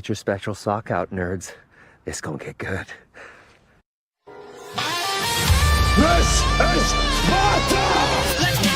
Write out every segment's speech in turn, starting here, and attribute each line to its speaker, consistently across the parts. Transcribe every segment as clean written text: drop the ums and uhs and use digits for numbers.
Speaker 1: Get your special sock out, nerds. It's gonna get good.
Speaker 2: This is Sparta!
Speaker 3: Let's go!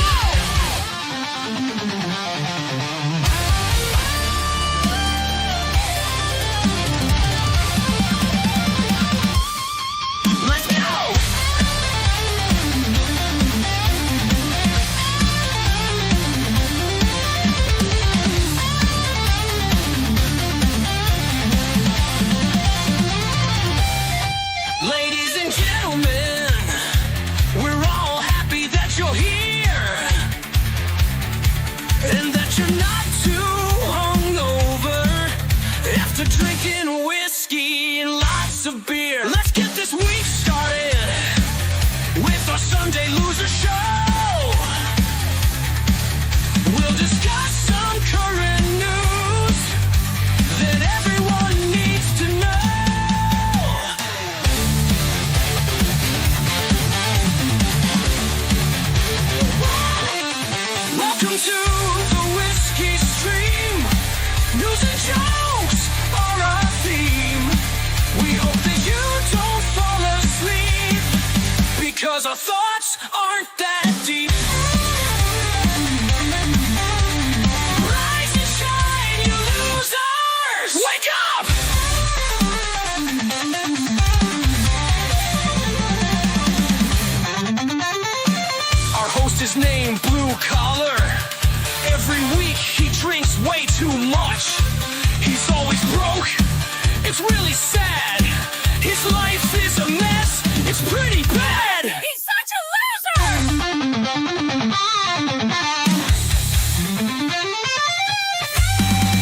Speaker 3: Drinking whiskey and lots of beer. Let's get this week started with our Sunday Loser Show. We'll discuss some current news that everyone needs to know. Welcome to the Whiskey Stream. News and jokes are our theme. We hope that you don't fall asleep, because our thoughts aren't that deep. Rise and shine, you losers! Wake up! Our host is named Blue Collar. Every week he drinks way too much. He's always broke, it's really sad. His life is a mess, it's pretty bad. He's such a loser!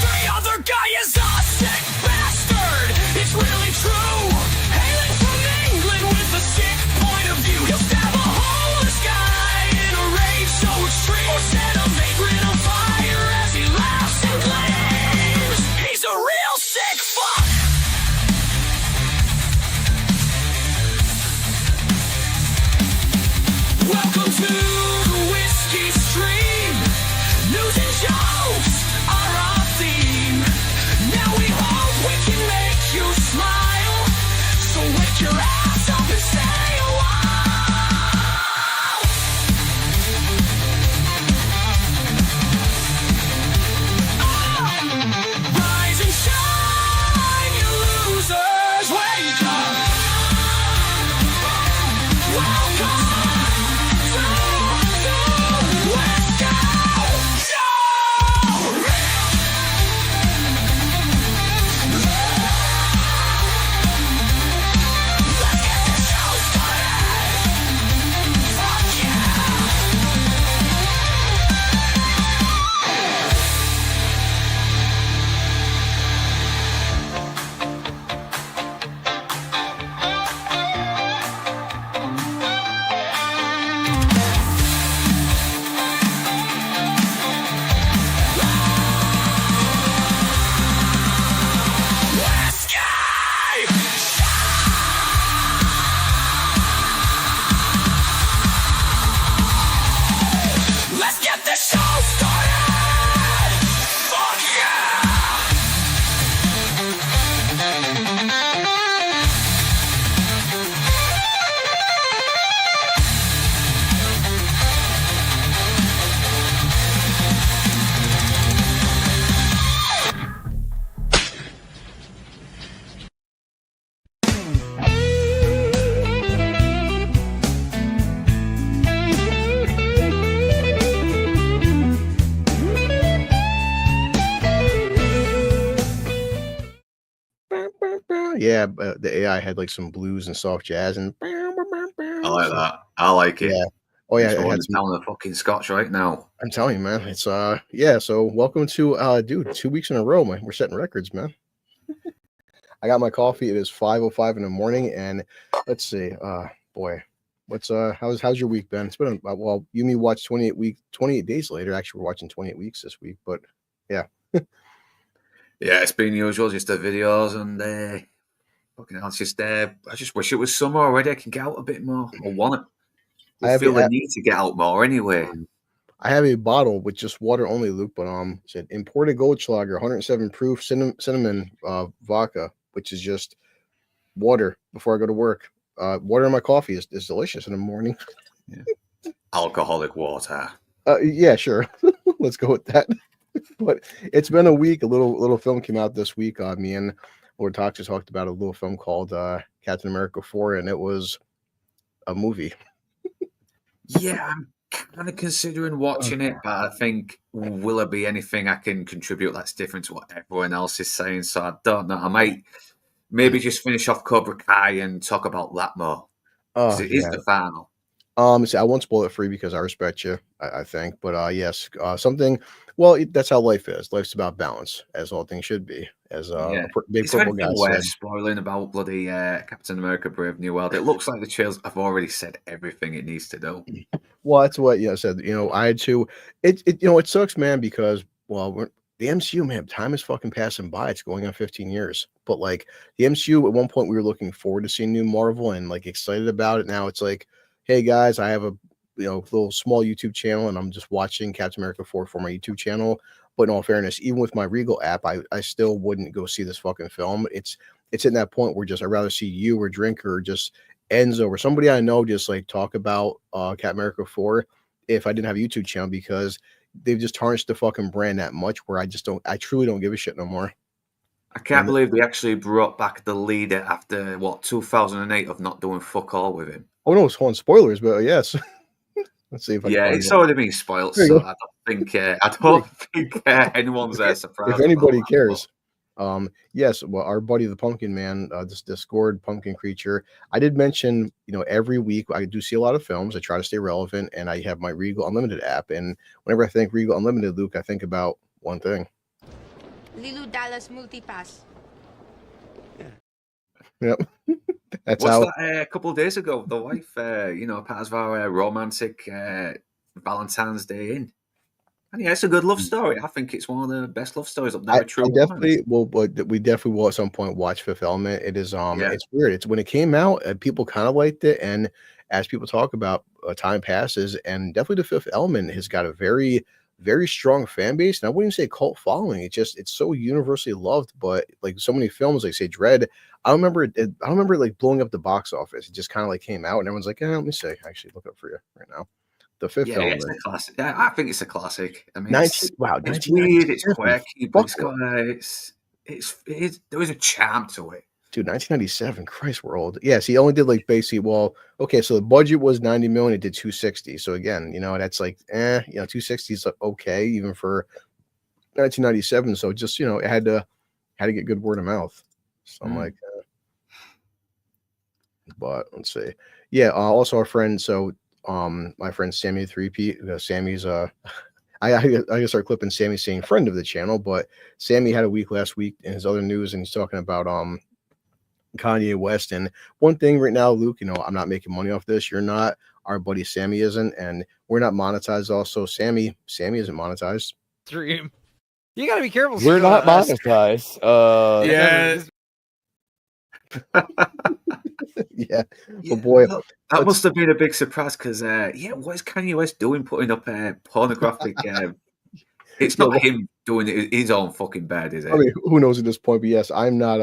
Speaker 3: The other guy is a sick bastard, it's really true. Hailing from England with a sick point of view. He'll stab a homeless guy in a rage so extreme, or set a vagrant on fire as he laughs and claims he's a real sick fuck. Welcome to the Whiskey Stream. News and jokes are our theme. Now we hope we can make you smile. So wake your ass up and say rise and shine, you losers, wake up. Welcome to the Whiskey Show. Let's get the show started. Fuck yeah. Let's get this show started! Fuck yeah!
Speaker 4: Yeah, but the AI had like some blues and soft jazz and
Speaker 5: I like that. I like it.
Speaker 4: yeah. Oh yeah,
Speaker 5: It's
Speaker 4: it
Speaker 5: going
Speaker 4: had some,
Speaker 5: down the fucking Scotch right now.
Speaker 4: I'm telling you, man. It's yeah, so welcome to dude, 2 weeks in a row, man. We're setting records, man. I got my coffee. It is 5:05 in the morning, and let's see, boy, what's how's your week been? It's been well, you and me watched 28 days later. Actually, we're watching 28 weeks this week, but yeah.
Speaker 5: Yeah, it's been usual, just the videos and fucking hell, it's just I just wish it was summer already. I can get out a bit more. I want it. I feel the need to get out more anyway.
Speaker 4: I have a bottle with just water only, Luke, but it said imported Goldschlager, 107 proof cinnamon vodka, which is just water before I go to work. Water in my coffee is delicious in the morning.
Speaker 5: Alcoholic water.
Speaker 4: Yeah, sure. Let's go with that. But it's been a week. A little film came out this week. Me and Lord Toxic talked about a little film called Captain America 4, and it was a movie.
Speaker 5: Yeah, I'm kind of considering watching it, but I think, will there be anything I can contribute that's different to what everyone else is saying? So I don't know. I might maybe just finish off Cobra Kai and talk about that more.
Speaker 4: Oh,
Speaker 5: It is
Speaker 4: yeah.
Speaker 5: the final.
Speaker 4: See, I won't spoil it for you because I respect you, I think. But yes, something. Well, that's how life is. Life's about balance, as all things should be. As
Speaker 5: Yeah.
Speaker 4: big
Speaker 5: Is there
Speaker 4: football guy
Speaker 5: anything
Speaker 4: said.
Speaker 5: worth spoiling about bloody Captain America Brave New World? It looks like the trailers have already said everything it needs to do.
Speaker 4: Well, that's what I said. I had to. It sucks, man, because the MCU, man, time is fucking passing by. It's going on 15 years. But like the MCU, at one point we were looking forward to seeing new Marvel and like excited about it. Now it's like, hey guys, I have a little small YouTube channel and I'm just watching Captain America 4 for my YouTube channel. But in all fairness, even with my Regal app, I still wouldn't go see this fucking film. It's in that point where I'd rather see you or Drinker or just Enzo or somebody I know just like talk about Captain America 4 if I didn't have a YouTube channel, because they've just tarnished the fucking brand that much where I truly don't give a shit no more.
Speaker 5: I can't believe they actually brought back the leader after 2008 of not doing fuck all with him.
Speaker 4: Oh no, it's on spoilers, but yes. Let's see if I can find
Speaker 5: it's
Speaker 4: it.
Speaker 5: already been spoiled,
Speaker 4: There you
Speaker 5: so
Speaker 4: go.
Speaker 5: I don't think anyone's surprised.
Speaker 4: If anybody
Speaker 5: about that,
Speaker 4: cares. Yes, well, our buddy the Pumpkin Man, this Discord pumpkin creature. I did mention, every week I do see a lot of films. I try to stay relevant, and I have my Regal Unlimited app. And whenever I think Regal Unlimited, Luke, I think about one thing.
Speaker 6: Lilu Dallas Multipass.
Speaker 4: Yep. That's
Speaker 5: What's
Speaker 4: how.
Speaker 5: that? A couple of days ago, the wife, part of our romantic Valentine's Day in. And yeah, it's a good love story. I think it's one of the best love stories I've never truly
Speaker 4: Definitely we definitely will at some point watch Fifth Element. It is it's weird. It's when it came out, people kind of liked it, and as people talk about, time passes, and definitely the Fifth Element has got a very, very strong fan base. And I wouldn't even say cult following. It's so universally loved. But like so many films, like say Dread, I don't remember it like blowing up the box office. It just kind of like came out, and everyone's like, let me see. Actually, look up for you right now. The Fifth Element.
Speaker 5: It's a classic. Yeah, I think it's a classic. I mean,
Speaker 4: 19
Speaker 5: it's weird, it's
Speaker 4: 1997.
Speaker 5: quirky, but there is a charm to it.
Speaker 4: Dude, 1997, Christ, we're old. Yes, he only did like basically, okay, so the budget was 90 million, it did 260. So again, that's like, 260 is okay, even for 1997. So just, it had to get good word of mouth. So I'm like, but let's see. Yeah, also our friend, so my friend Sammy 3P, Sammy's I gotta start clipping Sammy saying friend of the channel, but Sammy had a week last week in his other news, and he's talking about Kanye West. And one thing right now, Luke, I'm not making money off this. You're not. Our buddy Sammy isn't, and we're not monetized. Also, Sammy isn't monetized.
Speaker 7: Stream. You gotta be careful.
Speaker 8: We're not monetized.
Speaker 5: Yeah.
Speaker 4: Yeah. But boy,
Speaker 5: that must have been a big surprise because, what is Kanye West doing putting up pornographic? It's not him doing his own fucking bed, is it?
Speaker 4: I mean, who knows at this point? But yes, I'm not.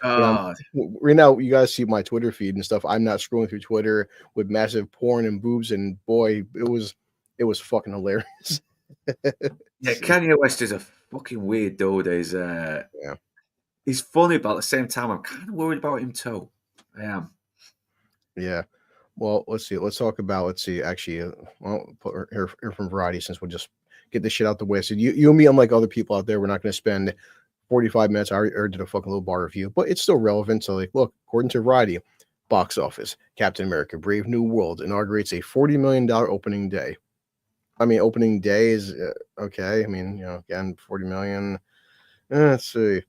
Speaker 4: Right now, you guys see my Twitter feed and stuff. I'm not scrolling through Twitter with massive porn and boobs, and boy, it was fucking hilarious.
Speaker 5: Yeah, Kanye West is a fucking weird dude. He's funny, but at the same time, I'm kind of worried about him too. I am.
Speaker 4: Yeah. Well, let's see. Let's talk about. Actually, put her from Variety, since we'll just get this shit out the way. So you and me, unlike other people out there, we're not going to spend 45 minutes. I already did a fucking little bar review, but it's still relevant. So like, look, according to Variety, box office, Captain America: Brave New World inaugurates a $40 million opening day. I mean, opening day is okay. I mean, again, 40 million. Let's see.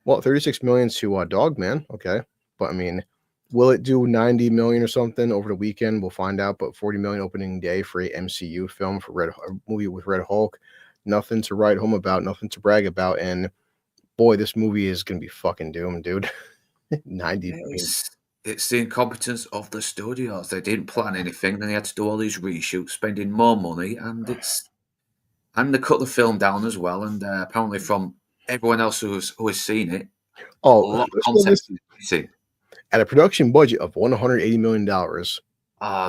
Speaker 4: Well, 36 million to Dogman. Okay. But I mean, will it do 90 million or something over the weekend? We'll find out. But 40 million opening day for a MCU film, for a movie with Red Hulk. Nothing to write home about, nothing to brag about. And boy, this movie is going to be fucking doomed, dude. 90 million.
Speaker 5: It's the incompetence of the studios. They didn't plan anything. Then they had to do all these reshoots, spending more money, and it's And they cut the film down as well. And apparently, from everyone else who has seen it, a
Speaker 4: Oh,
Speaker 5: lot of
Speaker 4: so
Speaker 5: context is missing.
Speaker 4: at a production budget of $180 million.
Speaker 5: Oh,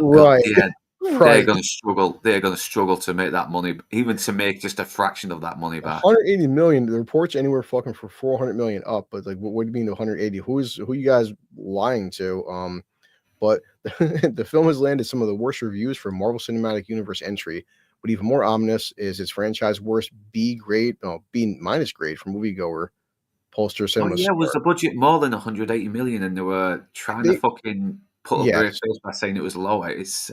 Speaker 4: Right.
Speaker 5: God, yeah, they're
Speaker 4: Right.
Speaker 5: going to struggle. They're going to struggle to make that money, even to make just a fraction of that money back.
Speaker 4: 180 million. The reports anywhere fucking for 400 million up, but like, what do you mean 180? Who you guys lying to? But the film has landed some of the worst reviews for Marvel Cinematic Universe entry. But even more ominous is its franchise worst B grade from moviegoer poster
Speaker 5: Oh,
Speaker 4: cinema.
Speaker 5: yeah, was the budget more than 180 million, and they were trying to fucking put up their
Speaker 4: Yes.
Speaker 5: face by saying it was lower? It's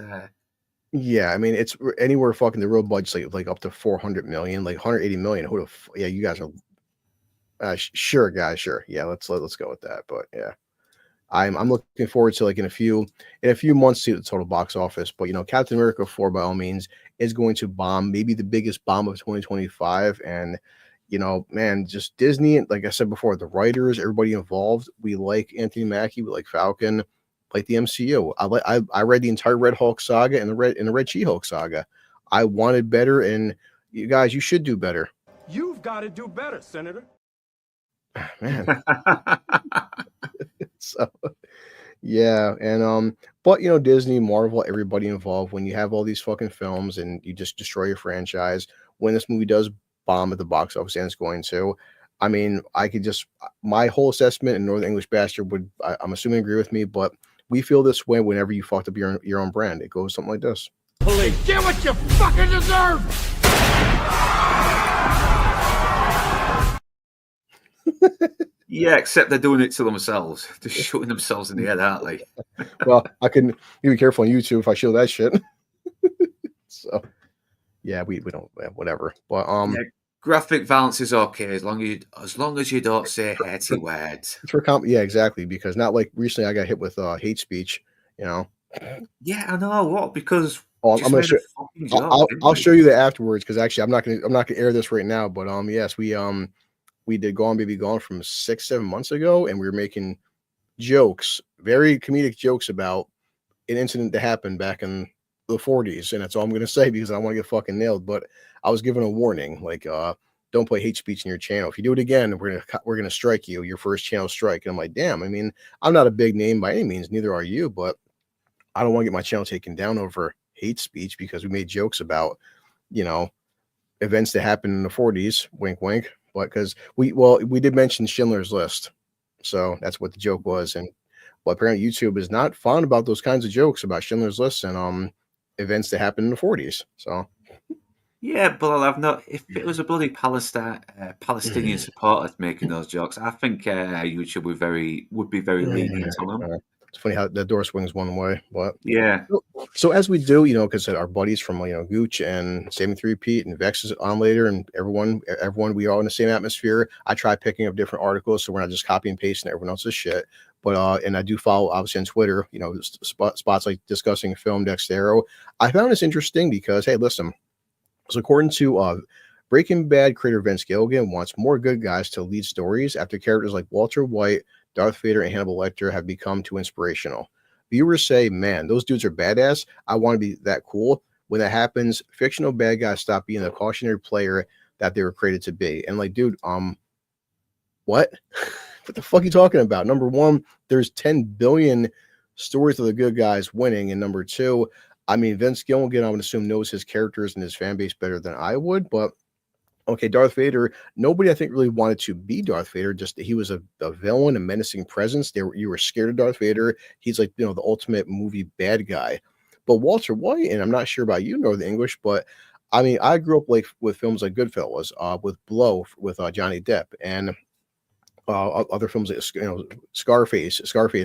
Speaker 4: Yeah, I mean it's anywhere fucking the real budget's like up to 400 million, like 180 million. Yeah, you guys are sure, guys, sure. Yeah, let's go with that. But yeah, I'm looking forward to like in a few months see the total box office. But you know, Captain America 4 by all means is going to bomb, maybe the biggest bomb of 2025. And you know, man, just Disney, like I said before, the writers, everybody involved, we like Anthony Mackie, we like Falcon, like the MCU. I read the entire Red Hulk saga and the Red She-Hulk saga. I wanted better, and you guys, you should do better.
Speaker 2: You've got to do better, Senator.
Speaker 4: Man. So yeah, and but you know, Disney, Marvel, everybody involved, when you have all these fucking films and you just destroy your franchise, when this movie does bomb at the box office, and it's going to, I mean, I could just, my whole assessment, and Northern English Bastard would, I'm assuming, agree with me, but we feel this way whenever you fucked up your own brand. It goes something like this.
Speaker 2: Police, get what you fucking deserve!
Speaker 5: yeah, except they're doing it to themselves. They're shooting themselves in the head, aren't they?
Speaker 4: Well, I can be careful on YouTube if I show that shit. So yeah, we don't, whatever. But
Speaker 5: Yeah, graphic violence is okay as long as you don't say hurty words.
Speaker 4: it's for yeah, exactly, because not like recently I got hit with hate speech, you know.
Speaker 5: Yeah, I know what, because
Speaker 4: I'm
Speaker 5: just
Speaker 4: gonna
Speaker 5: made a
Speaker 4: show.
Speaker 5: fucking joke,
Speaker 4: I'll
Speaker 5: didn't we?
Speaker 4: show you that afterwards, because actually I'm not gonna air this right now. But yes, we did Gone Baby Gone from 6-7 months ago, and we were making jokes, very comedic jokes about an incident that happened back in the 40s, and that's all I'm gonna say because I don't want to get fucking nailed. But I was given a warning, like don't play hate speech in your channel. If you do it again, we're gonna strike you, your first channel strike. And I'm like, damn. I mean, I'm not a big name by any means, neither are you, but I don't want to get my channel taken down over hate speech because we made jokes about, you know, events that happened in the 40s. Wink, wink. But because we did mention Schindler's List, so that's what the joke was. And well, apparently YouTube is not fond about those kinds of jokes about Schindler's List and events that happened in the 40s. So
Speaker 5: Yeah, but I'll have no. If it was a bloody Palestinian supporter making those jokes, I think YouTube would be very lenient on them.
Speaker 4: It's funny how the door swings one way, but
Speaker 5: Yeah,
Speaker 4: so as we do, you know, because our buddies from Gooch and Saving 3 Pete and Vex is on later, and everyone, we are all in the same atmosphere. I try picking up different articles, so we're not just copy and pasting everyone else's shit. But and I do follow obviously on Twitter, you know, spots like discussing film Dextero. I found this interesting because hey, listen. So according to Breaking Bad creator Vince Gilligan wants more good guys to lead stories after characters like Walter White, Darth Vader, and Hannibal Lecter have become too inspirational. Viewers say, man, those dudes are badass. I want to be that cool. When that happens, fictional bad guys stop being the cautionary player that they were created to be. And like, dude, what? What the fuck are you talking about? Number one, there's 10 billion stories of the good guys winning. And number two, I mean, Vince Gilligan, I would assume, knows his characters and his fan base better than I would. But okay, Darth Vader, nobody I think really wanted to be Darth Vader. Just he was a villain, a menacing presence. You were scared of Darth Vader. He's like, you know, the ultimate movie bad guy. But Walter White, and I'm not sure about you, Northern English, but I mean, I grew up like with films like Goodfellas, with Blow, with Johnny Depp, and other films like, you know, Scarface,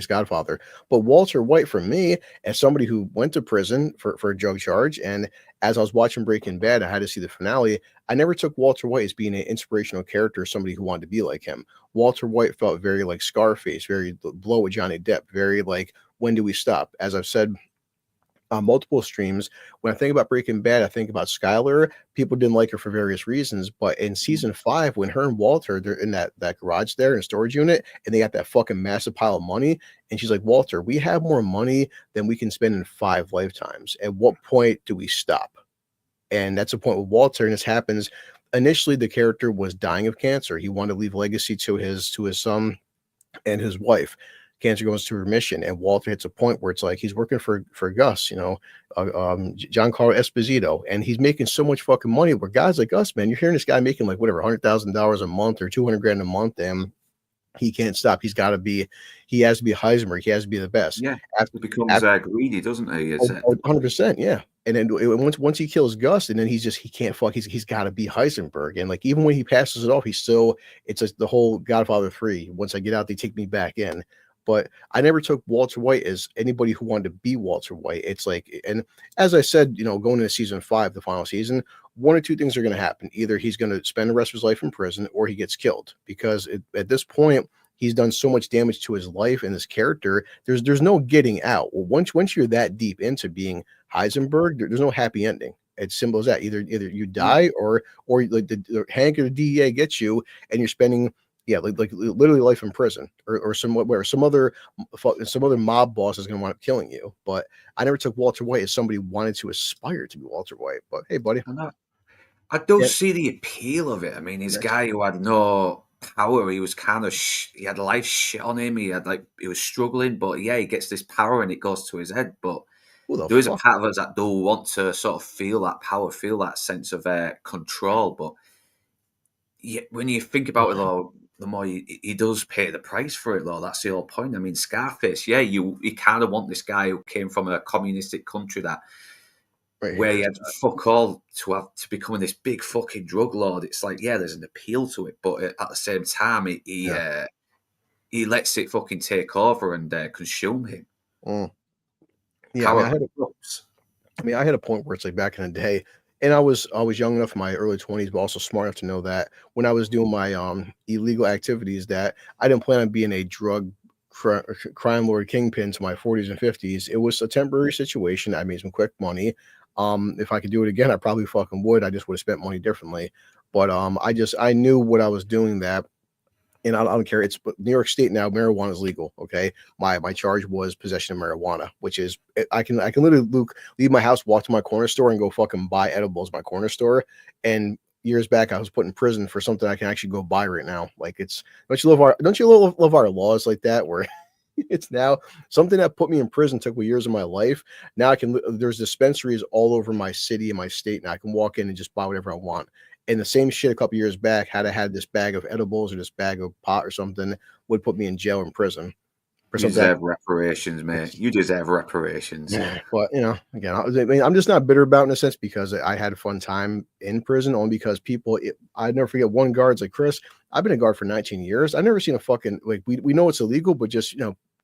Speaker 4: Godfather. But Walter White, for me, as somebody who went to prison for a drug charge, and as I was watching Breaking Bad, I had to see the finale. I never took Walter White as being an inspirational character, somebody who wanted to be like him. Walter White felt very like Scarface, very Blow with Johnny Depp, very like When Do We Stop? As I've said on multiple streams, when I think about Breaking Bad, I think about Skylar. People didn't like her for various reasons, but in season 5, when her and Walter, they're in that garage there in storage unit, and they got that fucking massive pile of money, and she's like, Walter, we have more money than we can spend in 5 lifetimes. At what point do we stop? And that's the point with Walter, and this happens. Initially, the character was dying of cancer. He wanted to leave legacy to his son and his wife. Cancer goes to remission, and Walter hits a point where it's like he's working for Gus, Giancarlo Esposito, and he's making so much fucking money. Where guys like us, man, you're hearing this guy making like whatever $100,000 a month or $200,000 a month, and he can't stop. He has to be Heisenberg. He has to be the best.
Speaker 5: Yeah, he becomes greedy, doesn't he?
Speaker 4: 100%, yeah. And then once he kills Gus, and then he can't fuck. He's got to be Heisenberg. And like even when he passes it off, it's like the whole Godfather 3. Once I get out, they take me back in. But I never took Walter White as anybody who wanted to be Walter White. It's like, and as I said, going into season 5, the final season, one or two things are going to happen. Either he's going to spend the rest of his life in prison, or he gets killed, because at this point he's done so much damage to his life and his character. There's no getting out. Well, once you're that deep into being Heisenberg, there's no happy ending. It's simple as that. Either you die, or like the Hank or the DEA gets you, and you're spending like literally life in prison, or some other mob boss is going to wind up killing you. But I never took Walter White as somebody who wanted to aspire to be Walter White. But hey, buddy,
Speaker 5: I don't see the appeal of it. I mean, he's a guy who had no power. He was kind of he had life shit on him. He was struggling, but yeah, he gets this power and it goes to his head. But there is a part of us that do want to sort of feel that power, feel that sense of control. But when you think about it, though, the more he does pay the price for it, though. That's the whole point. I mean, Scarface, you kind of want this guy who came from a communistic country where he had fuck all to becoming this big fucking drug lord. It's like, there's an appeal to it, but at the same time, he lets it fucking take over and consume him.
Speaker 4: Yeah, I had a point where it's like back in the day. And I was young enough in my early 20s, but also smart enough to know that when I was doing my illegal activities, that I didn't plan on being a drug crime lord kingpin to my 40s and 50s. It was a temporary situation. I made some quick money. If I could do it again, I probably fucking would. I just would have spent money differently. But I knew what I was doing, that. And I don't care. It's New York State now. Marijuana is legal. Okay, my charge was possession of marijuana, which is I can literally leave my house, walk to my corner store, and go fucking buy edibles at my corner store. And years back, I was put in prison for something I can actually go buy right now. Like, don't you love our laws like that, where it's now something that put me in prison, took me years of my life. Now there's dispensaries all over my city and my state, and I can walk in and just buy whatever I want. And the same shit a couple years back, had I had this bag of edibles or this bag of pot or something, would put me in jail or in prison.
Speaker 5: You deserve reparations, mate. You deserve reparations.
Speaker 4: Yeah, but again, I mean, I'm just not bitter about it in a sense, because I had a fun time in prison, only because I never forget one guard's like, Chris, I've been a guard for 19 years. I've never seen a fucking, like, we know it's illegal, but just,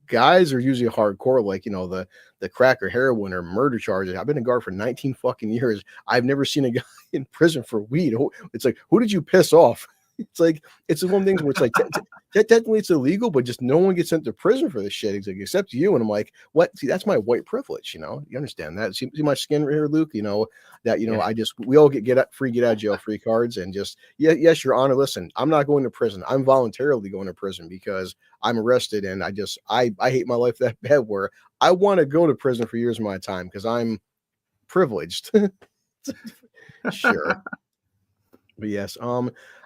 Speaker 4: guys are usually hardcore, like, the crack or heroin or murder charges. I've been a guard for 19 fucking years. I've never seen a guy in prison for weed. It's like, who did you piss off? It's like, it's one of the things where it's like, technically it's illegal, but just no one gets sent to prison for this shit, except you. And I'm like, what? See, that's my white privilege. You understand that? See my skin right here, Luke. We all get free get out of jail free cards, and just, yes, Your Honor. Listen, I'm not going to prison. I'm voluntarily going to prison because I'm arrested, and I hate my life that bad where I want to go to prison for years of my time because I'm privileged. Sure. But yes,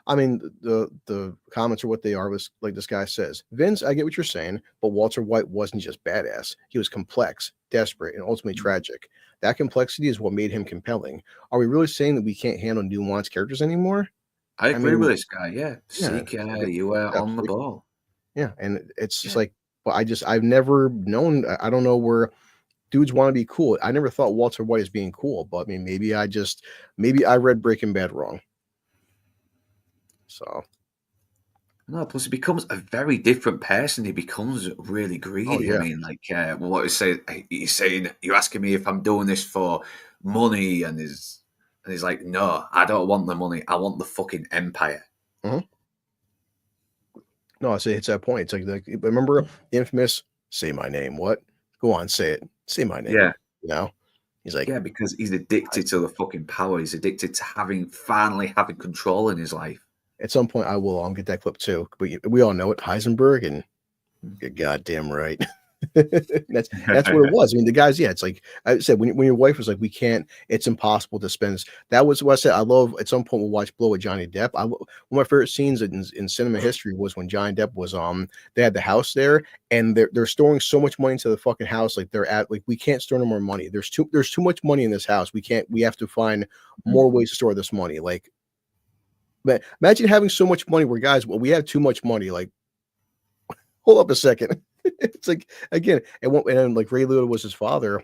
Speaker 4: I mean, the comments are what they are. Was like this guy says, Vince, I get what you're saying, but Walter White wasn't just badass. He was complex, desperate, and ultimately tragic. That complexity is what made him compelling. Are we really saying that we can't handle nuanced characters anymore?
Speaker 5: I agree with this guy. Yeah, you were on the ball.
Speaker 4: Yeah, and it's just like, but I've never known. I don't know where dudes want to be cool. I never thought Walter White as being cool, but I mean, maybe I read Breaking Bad wrong. So,
Speaker 5: no. Plus, he becomes a very different person. He becomes really greedy. Oh, yeah. I mean, like what he's saying. You're asking me if I'm doing this for money, and he's like, no, I don't want the money. I want the fucking empire.
Speaker 4: Mm-hmm. No, I say it's that point. It's like remember the infamous "Say my name." What? Go on, say it. Say my name.
Speaker 5: Yeah.
Speaker 4: He's like,
Speaker 5: because he's addicted to the fucking power. He's addicted to finally having control in his life.
Speaker 4: At some point, I will get that clip too. But we all know it, Heisenberg, and you're goddamn right. That's what it was. I mean, the guys, yeah, it's like I said, when your wife was like, we can't, it's impossible to spend. That was what I said. I love at some point we'll watch Blow with Johnny Depp. One of my favorite scenes in cinema history was when Johnny Depp was they had the house there and they're storing so much money into the fucking house. Like they're at like we can't store no more money. There's too much money in this house. We have to find more ways to store this money. Like, but imagine having so much money where guys, well, we have too much money. Like, hold up a second. It's like again, and then like Ray Liotta was his father,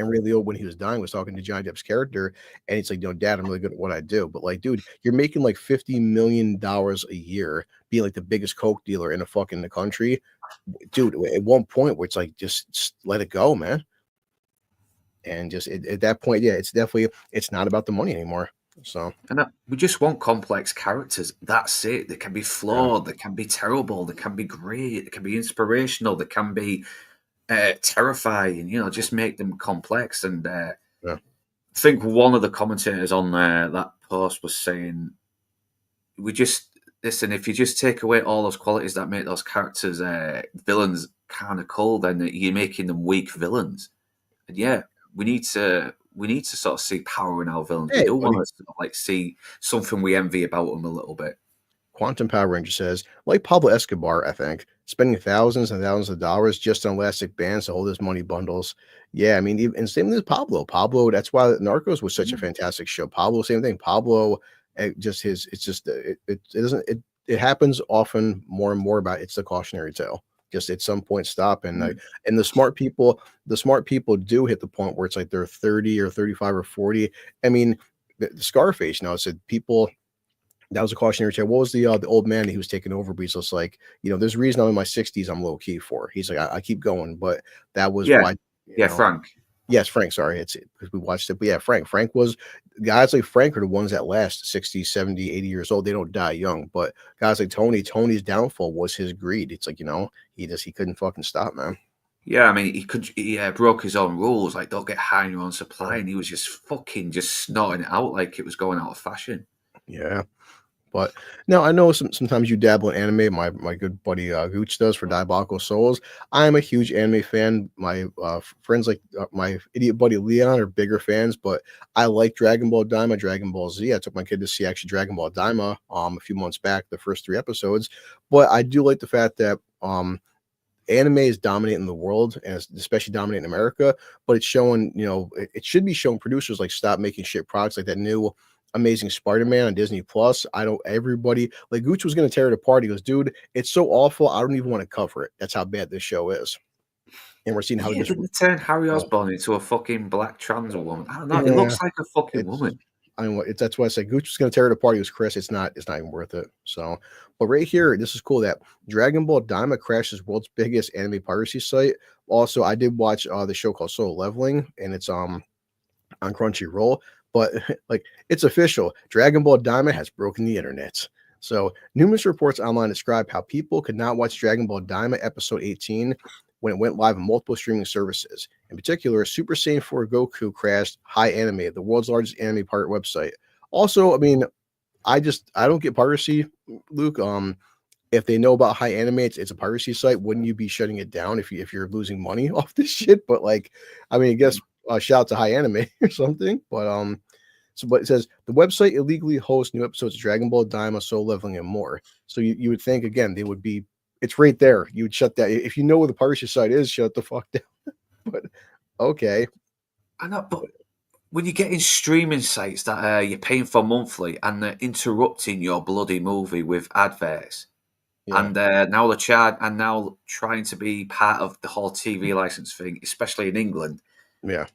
Speaker 4: and Ray Liotta when he was dying was talking to Johnny Depp's character, and it's like, no, Dad, I'm really good at what I do, but like, dude, you're making like $50 million a year, being like the biggest coke dealer in the country, dude. At one point, where it's like, just let it go, man, and just at that point, yeah, it's not about the money anymore. So,
Speaker 5: and we just want complex characters. That's it. They can be flawed. They can be terrible. They can be great. They can be inspirational. They can be terrifying. You know, just make them complex. And I think one of the commentators on that post was saying, "We just listen. If you just take away all those qualities that make those characters villains kind of cool, then you're making them weak villains." And yeah, we need to sort of see power in our villains. We don't want to sort of like see something we envy about them a little bit.
Speaker 4: Quantum Power Ranger says, like Pablo Escobar, I think, spending thousands and thousands of dollars just on elastic bands to hold his money bundles. Yeah, I mean, and same with Pablo. Pablo, that's why Narcos was such a fantastic show. Pablo, same thing. Pablo, it happens often more and more about it's the cautionary tale. Just at some point stop and and the smart people do hit the point where it's like they're 30 or 35 or 40. I mean, the Scarface, you know, said people that was a cautionary tale. What was the old man he was taking over? But he's just like, you know, there's a reason I'm in my 60s I'm low key for. He's like, I keep going, but that was why.
Speaker 5: Yeah, Frank.
Speaker 4: Yes, Frank. Sorry, it's because we watched it. But yeah, Frank was guys like Frank are the ones that last 60, 70, 80 years old. They don't die young. But guys like Tony's downfall was his greed. It's like, you know, he couldn't fucking stop, man.
Speaker 5: Yeah, I mean, he broke his own rules, like don't get high in your own supply, and he was just snorting it out like it was going out of fashion.
Speaker 4: Yeah. But now I know sometimes you dabble in anime. My good buddy Gooch does for Diabolical Souls. I am a huge anime fan. My friends like my idiot buddy Leon are bigger fans, but I like Dragon Ball Daima, Dragon Ball Z. I took my kid to see actually Dragon Ball Daima a few months back, the first 3 episodes. But I do like the fact that anime is dominating the world and it's especially dominating America. But it's showing, you know, it should be showing producers like stop making shit products like that new Amazing Spider-Man on Disney Plus. Everybody like Gooch was going to tear it apart. He goes, dude, it's so awful. I don't even want to cover it. That's how bad this show is. And we're seeing how
Speaker 5: they turn Harry Osborn into a fucking black trans woman. I don't know. It looks like a fucking woman.
Speaker 4: I mean, that's why I said Gooch was going to tear it apart. He was Chris. It's not even worth it. So, but right here, this is cool that Dragon Ball Daima crashes world's biggest anime piracy site. Also, I did watch the show called Solo Leveling, and it's on Crunchyroll. But like it's official, Dragon Ball Daima has broken the internet. So numerous reports online describe how people could not watch Dragon Ball Daima episode 18 when it went live on multiple streaming services. In particular, Super Saiyan 4 Goku crashed Hi Anime, the world's largest anime pirate website. Also, I mean, I don't get piracy, Luke. If they know about Hi Anime, it's a piracy site. Wouldn't you be shutting it down if you're losing money off this shit? But like, I mean, I guess. Shout out to Hi Anime or something, but but it says the website illegally hosts new episodes of Dragon Ball Daima, Solo Leveling, and more. So you would think again they would be. It's right there. You would shut that if you know where the piracy site is. Shut the fuck down. But okay,
Speaker 5: I know. But when you're getting streaming sites that you're paying for monthly and they're interrupting your bloody movie with adverts, and now now trying to be part of the whole TV license thing, especially in England.
Speaker 4: Yeah,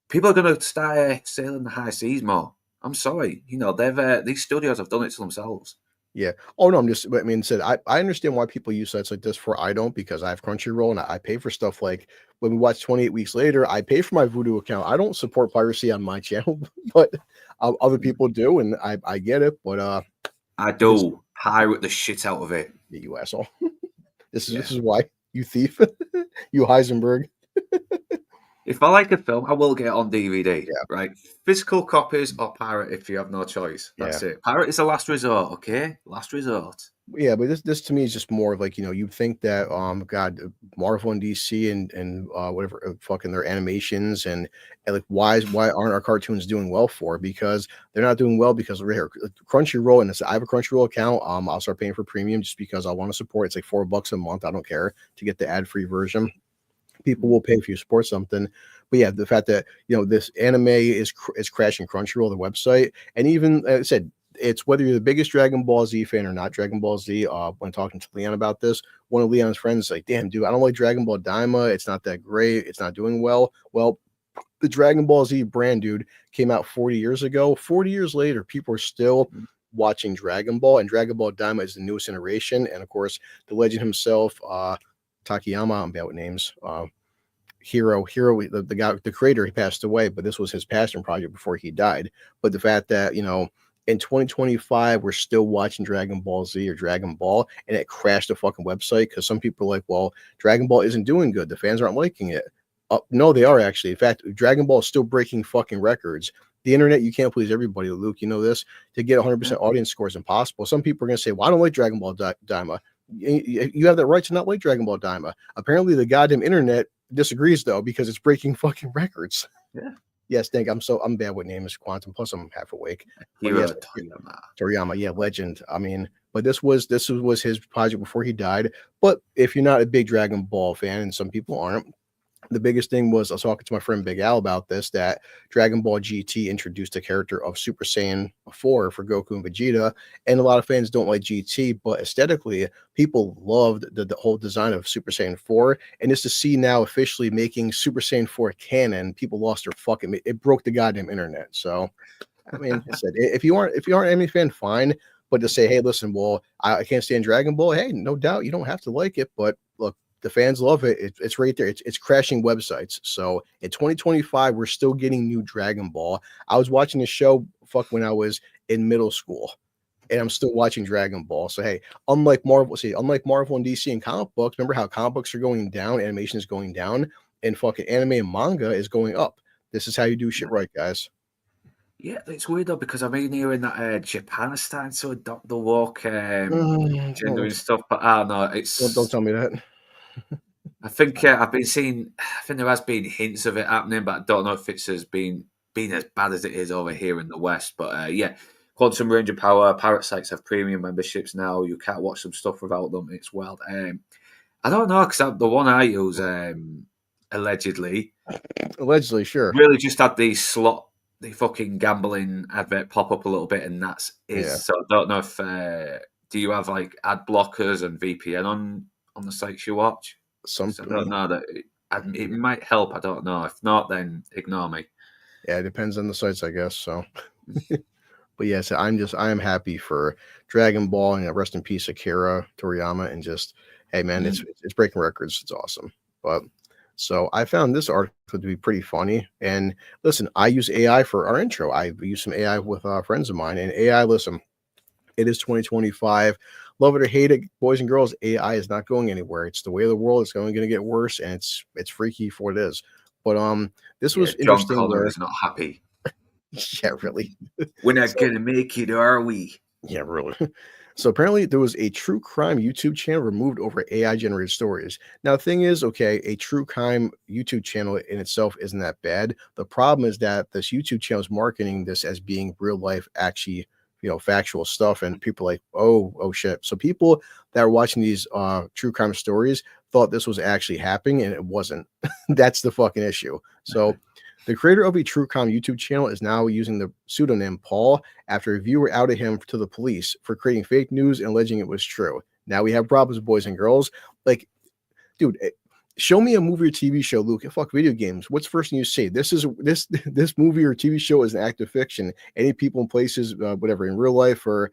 Speaker 5: people are going to start sailing the high seas more. I'm sorry, you know these studios have done it to themselves.
Speaker 4: Yeah. Oh no, I understand why people use sites like this. I don't, because I have Crunchyroll and I pay for stuff like when we watch 28 Weeks Later. I pay for my Vudu account. I don't support piracy on my channel, but other people do, and I get it. But
Speaker 5: I do pirate the shit out of it.
Speaker 4: You asshole. This is why you thief, you Heisenberg.
Speaker 5: If I like a film, I will get it on DVD.
Speaker 4: Yeah.
Speaker 5: Right, physical copies or pirate if you have no choice. That's it. Pirate is a last resort. Okay, last resort.
Speaker 4: Yeah, but this to me is just more of like, you'd think that God, Marvel and DC and whatever fucking their animations and like why aren't our cartoons doing well for? Because they're not doing well because we're here. Crunchyroll, and I have a Crunchyroll account. I'll start paying for premium just because I want to support. It's like $4 a month. I don't care to get the ad-free version. People will pay if you support something. But yeah, the fact that this anime is crashing Crunchyroll, the website, and even like I said, it's whether you're the biggest Dragon Ball Z fan or not Dragon Ball Z. When talking to Leon about this, one of Leon's friends is like, "Damn, dude, I don't like Dragon Ball Daima. It's not that great. It's not doing well." Well, the Dragon Ball Z brand, dude, came out 40 years ago. 40 years later, people are still watching Dragon Ball, and Dragon Ball Daima is the newest iteration. And of course, the legend himself, Takayama, I'm bad with names. Hero, the guy, the creator, he passed away, but this was his passion project before he died. But the fact that in 2025 we're still watching Dragon Ball Z or Dragon Ball, and it crashed the fucking website because some people are like, well, Dragon Ball isn't doing good, the fans aren't liking it. No, they are actually. In fact, Dragon Ball is still breaking fucking records. The internet, you can't please everybody, Luke. You know this. To get 100% audience score is impossible. Some people are going to say, well, I don't like Dragon Ball Daima. You have that right to not like Dragon Ball Daima. Apparently, the goddamn internet disagrees, though, because it's breaking fucking records.
Speaker 5: Yeah.
Speaker 4: Yes, thank. I'm bad with names, Quantum. Plus, I'm half awake.
Speaker 5: Hiro
Speaker 4: Yes, Toriyama, yeah, legend. I mean, but this was his project before he died. But if you're not a big Dragon Ball fan, and some people aren't, the biggest thing was, I was talking to my friend Big Al about this, that Dragon Ball GT introduced the character of Super Saiyan 4 for Goku and Vegeta, and a lot of fans don't like GT, but aesthetically, people loved the whole design of Super Saiyan 4, and just to see now officially making Super Saiyan 4 canon, people lost their fucking, it broke the goddamn internet. So, I mean, I said, if you aren't an anime fan, fine, but to say, hey, listen, well, I can't stand Dragon Ball, hey, no doubt, you don't have to like it, but look, the fans love it. It's right there. It's crashing websites. So in 2025, we're still getting new Dragon Ball. I was watching the show when I was in middle school, and I'm still watching Dragon Ball. So hey, unlike Marvel and DC and comic books, remember how comic books are going down, animation is going down, and fucking anime and manga is going up. This is how you do shit right, guys.
Speaker 5: Yeah, it's weird though, because I've been hearing that Japan is starting to adopt the woke gender and stuff, but I don't know.
Speaker 4: Don't tell me that.
Speaker 5: I think I've been seeing. I think there has been hints of it happening, but I don't know if it's been as bad as it is over here in the West. But yeah, Quantum Ranger Power pirate sites have premium memberships now. You can't watch some stuff without them. It's wild. I don't know, because the one I use, allegedly,
Speaker 4: sure,
Speaker 5: really just had the fucking gambling advert pop up a little bit, and that's it. Yeah. So I don't know if do you have like ad blockers and VPN on the sites you watch? I don't know that it might help. I don't know. If not, then ignore me.
Speaker 4: Yeah, it depends on the sites, I guess. So, but yes, I am happy for Dragon Ball, and rest in peace, Akira Toriyama, and just hey, man, it's breaking records. It's awesome. But so I found this article to be pretty funny. And listen, I use AI for our intro. I use some AI with friends of mine, and AI. Listen, it is 2025. Love it or hate it, boys and girls, AI is not going anywhere. It's the way of the world. It's going to get worse, and it's freaky for what it is. But this was interesting.
Speaker 5: John Connor is not happy.
Speaker 4: Yeah, really.
Speaker 5: We're not gonna make it, are we?
Speaker 4: Yeah, really. So apparently there was a true crime YouTube channel removed over AI generated stories. Now the thing is, okay, a true crime YouTube channel in itself isn't that bad. The problem is that this YouTube channel is marketing this as being real life, actually, factual stuff, and people are like, oh shit. So people that are watching these true crime stories thought this was actually happening, and it wasn't. That's the fucking issue. So the creator of a true crime YouTube channel is now using the pseudonym Paul after a viewer outed him to the police for creating fake news and alleging it was true. Now we have problems, boys and girls. Like, dude, show me a movie or TV show, Luke. Fuck video games. What's the first thing you say? This movie or TV show is an act of fiction. Any people and places, whatever, in real life or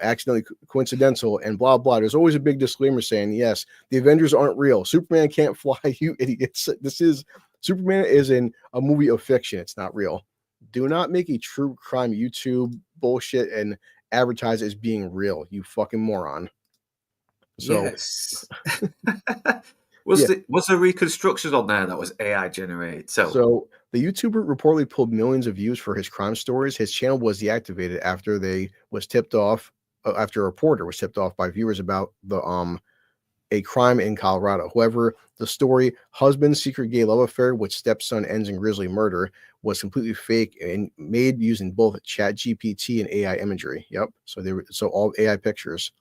Speaker 4: accidentally coincidental and blah, blah. There's always a big disclaimer saying, yes, the Avengers aren't real. Superman can't fly, you idiots. Superman is in a movie of fiction. It's not real. Do not make a true crime YouTube bullshit and advertise it as being real, you fucking moron. So,
Speaker 5: yes. Was
Speaker 4: Yeah.
Speaker 5: the reconstructions on there that was AI generated?
Speaker 4: So the YouTuber reportedly pulled millions of views for his crime stories. His channel was deactivated after after a reporter was tipped off by viewers about a crime in Colorado. However, the story "Husband's Secret Gay Love Affair with Stepson Ends in Grisly Murder" was completely fake and made using both ChatGPT and AI imagery. Yep. So all AI pictures.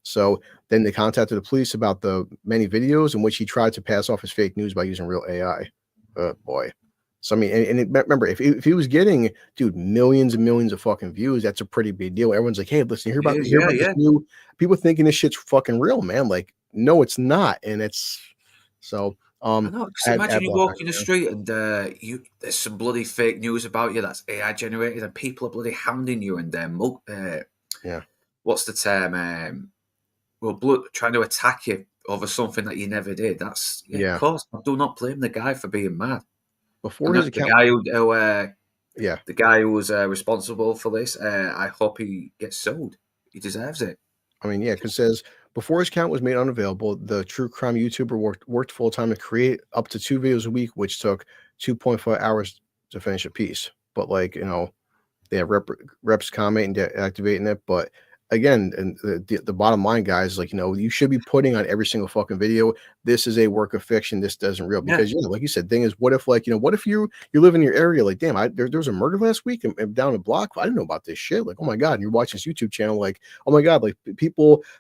Speaker 4: So then they contacted the police about the many videos in which he tried to pass off his fake news by using real AI. Boy. So I mean, remember, if he was getting, dude, millions and millions of fucking views, that's a pretty big deal. Everyone's like, hey, listen, hear about this new people thinking this shit's fucking real, man. Like, no, it's not, and it's so.
Speaker 5: I know, 'cause imagine you walk in the street and there's some bloody fake news about you that's AI generated, and people are bloody hounding you and
Speaker 4: yeah.
Speaker 5: What's the term? Trying to attack you over something that you never did. That's
Speaker 4: Yeah.
Speaker 5: Of course. I do not blame the guy for being mad.
Speaker 4: Before his
Speaker 5: The
Speaker 4: account,
Speaker 5: guy the guy who was responsible for this, I hope he gets sued. He deserves it.
Speaker 4: I mean, yeah, because it says before his account was made unavailable, the true crime YouTuber worked full time to create up to 2 videos a week, which took 2.5 hours to finish a piece. But like, they have reps commenting and deactivating it. But again, and the bottom line, guys, like, you should be putting on every single fucking video, this is a work of fiction, this doesn't real, because like you said, thing is, what if what if you live in your area, like, damn, there was a murder last week and down the block, I didn't know about this shit, like, oh my god, and you're watching this YouTube channel, like, oh my god, like,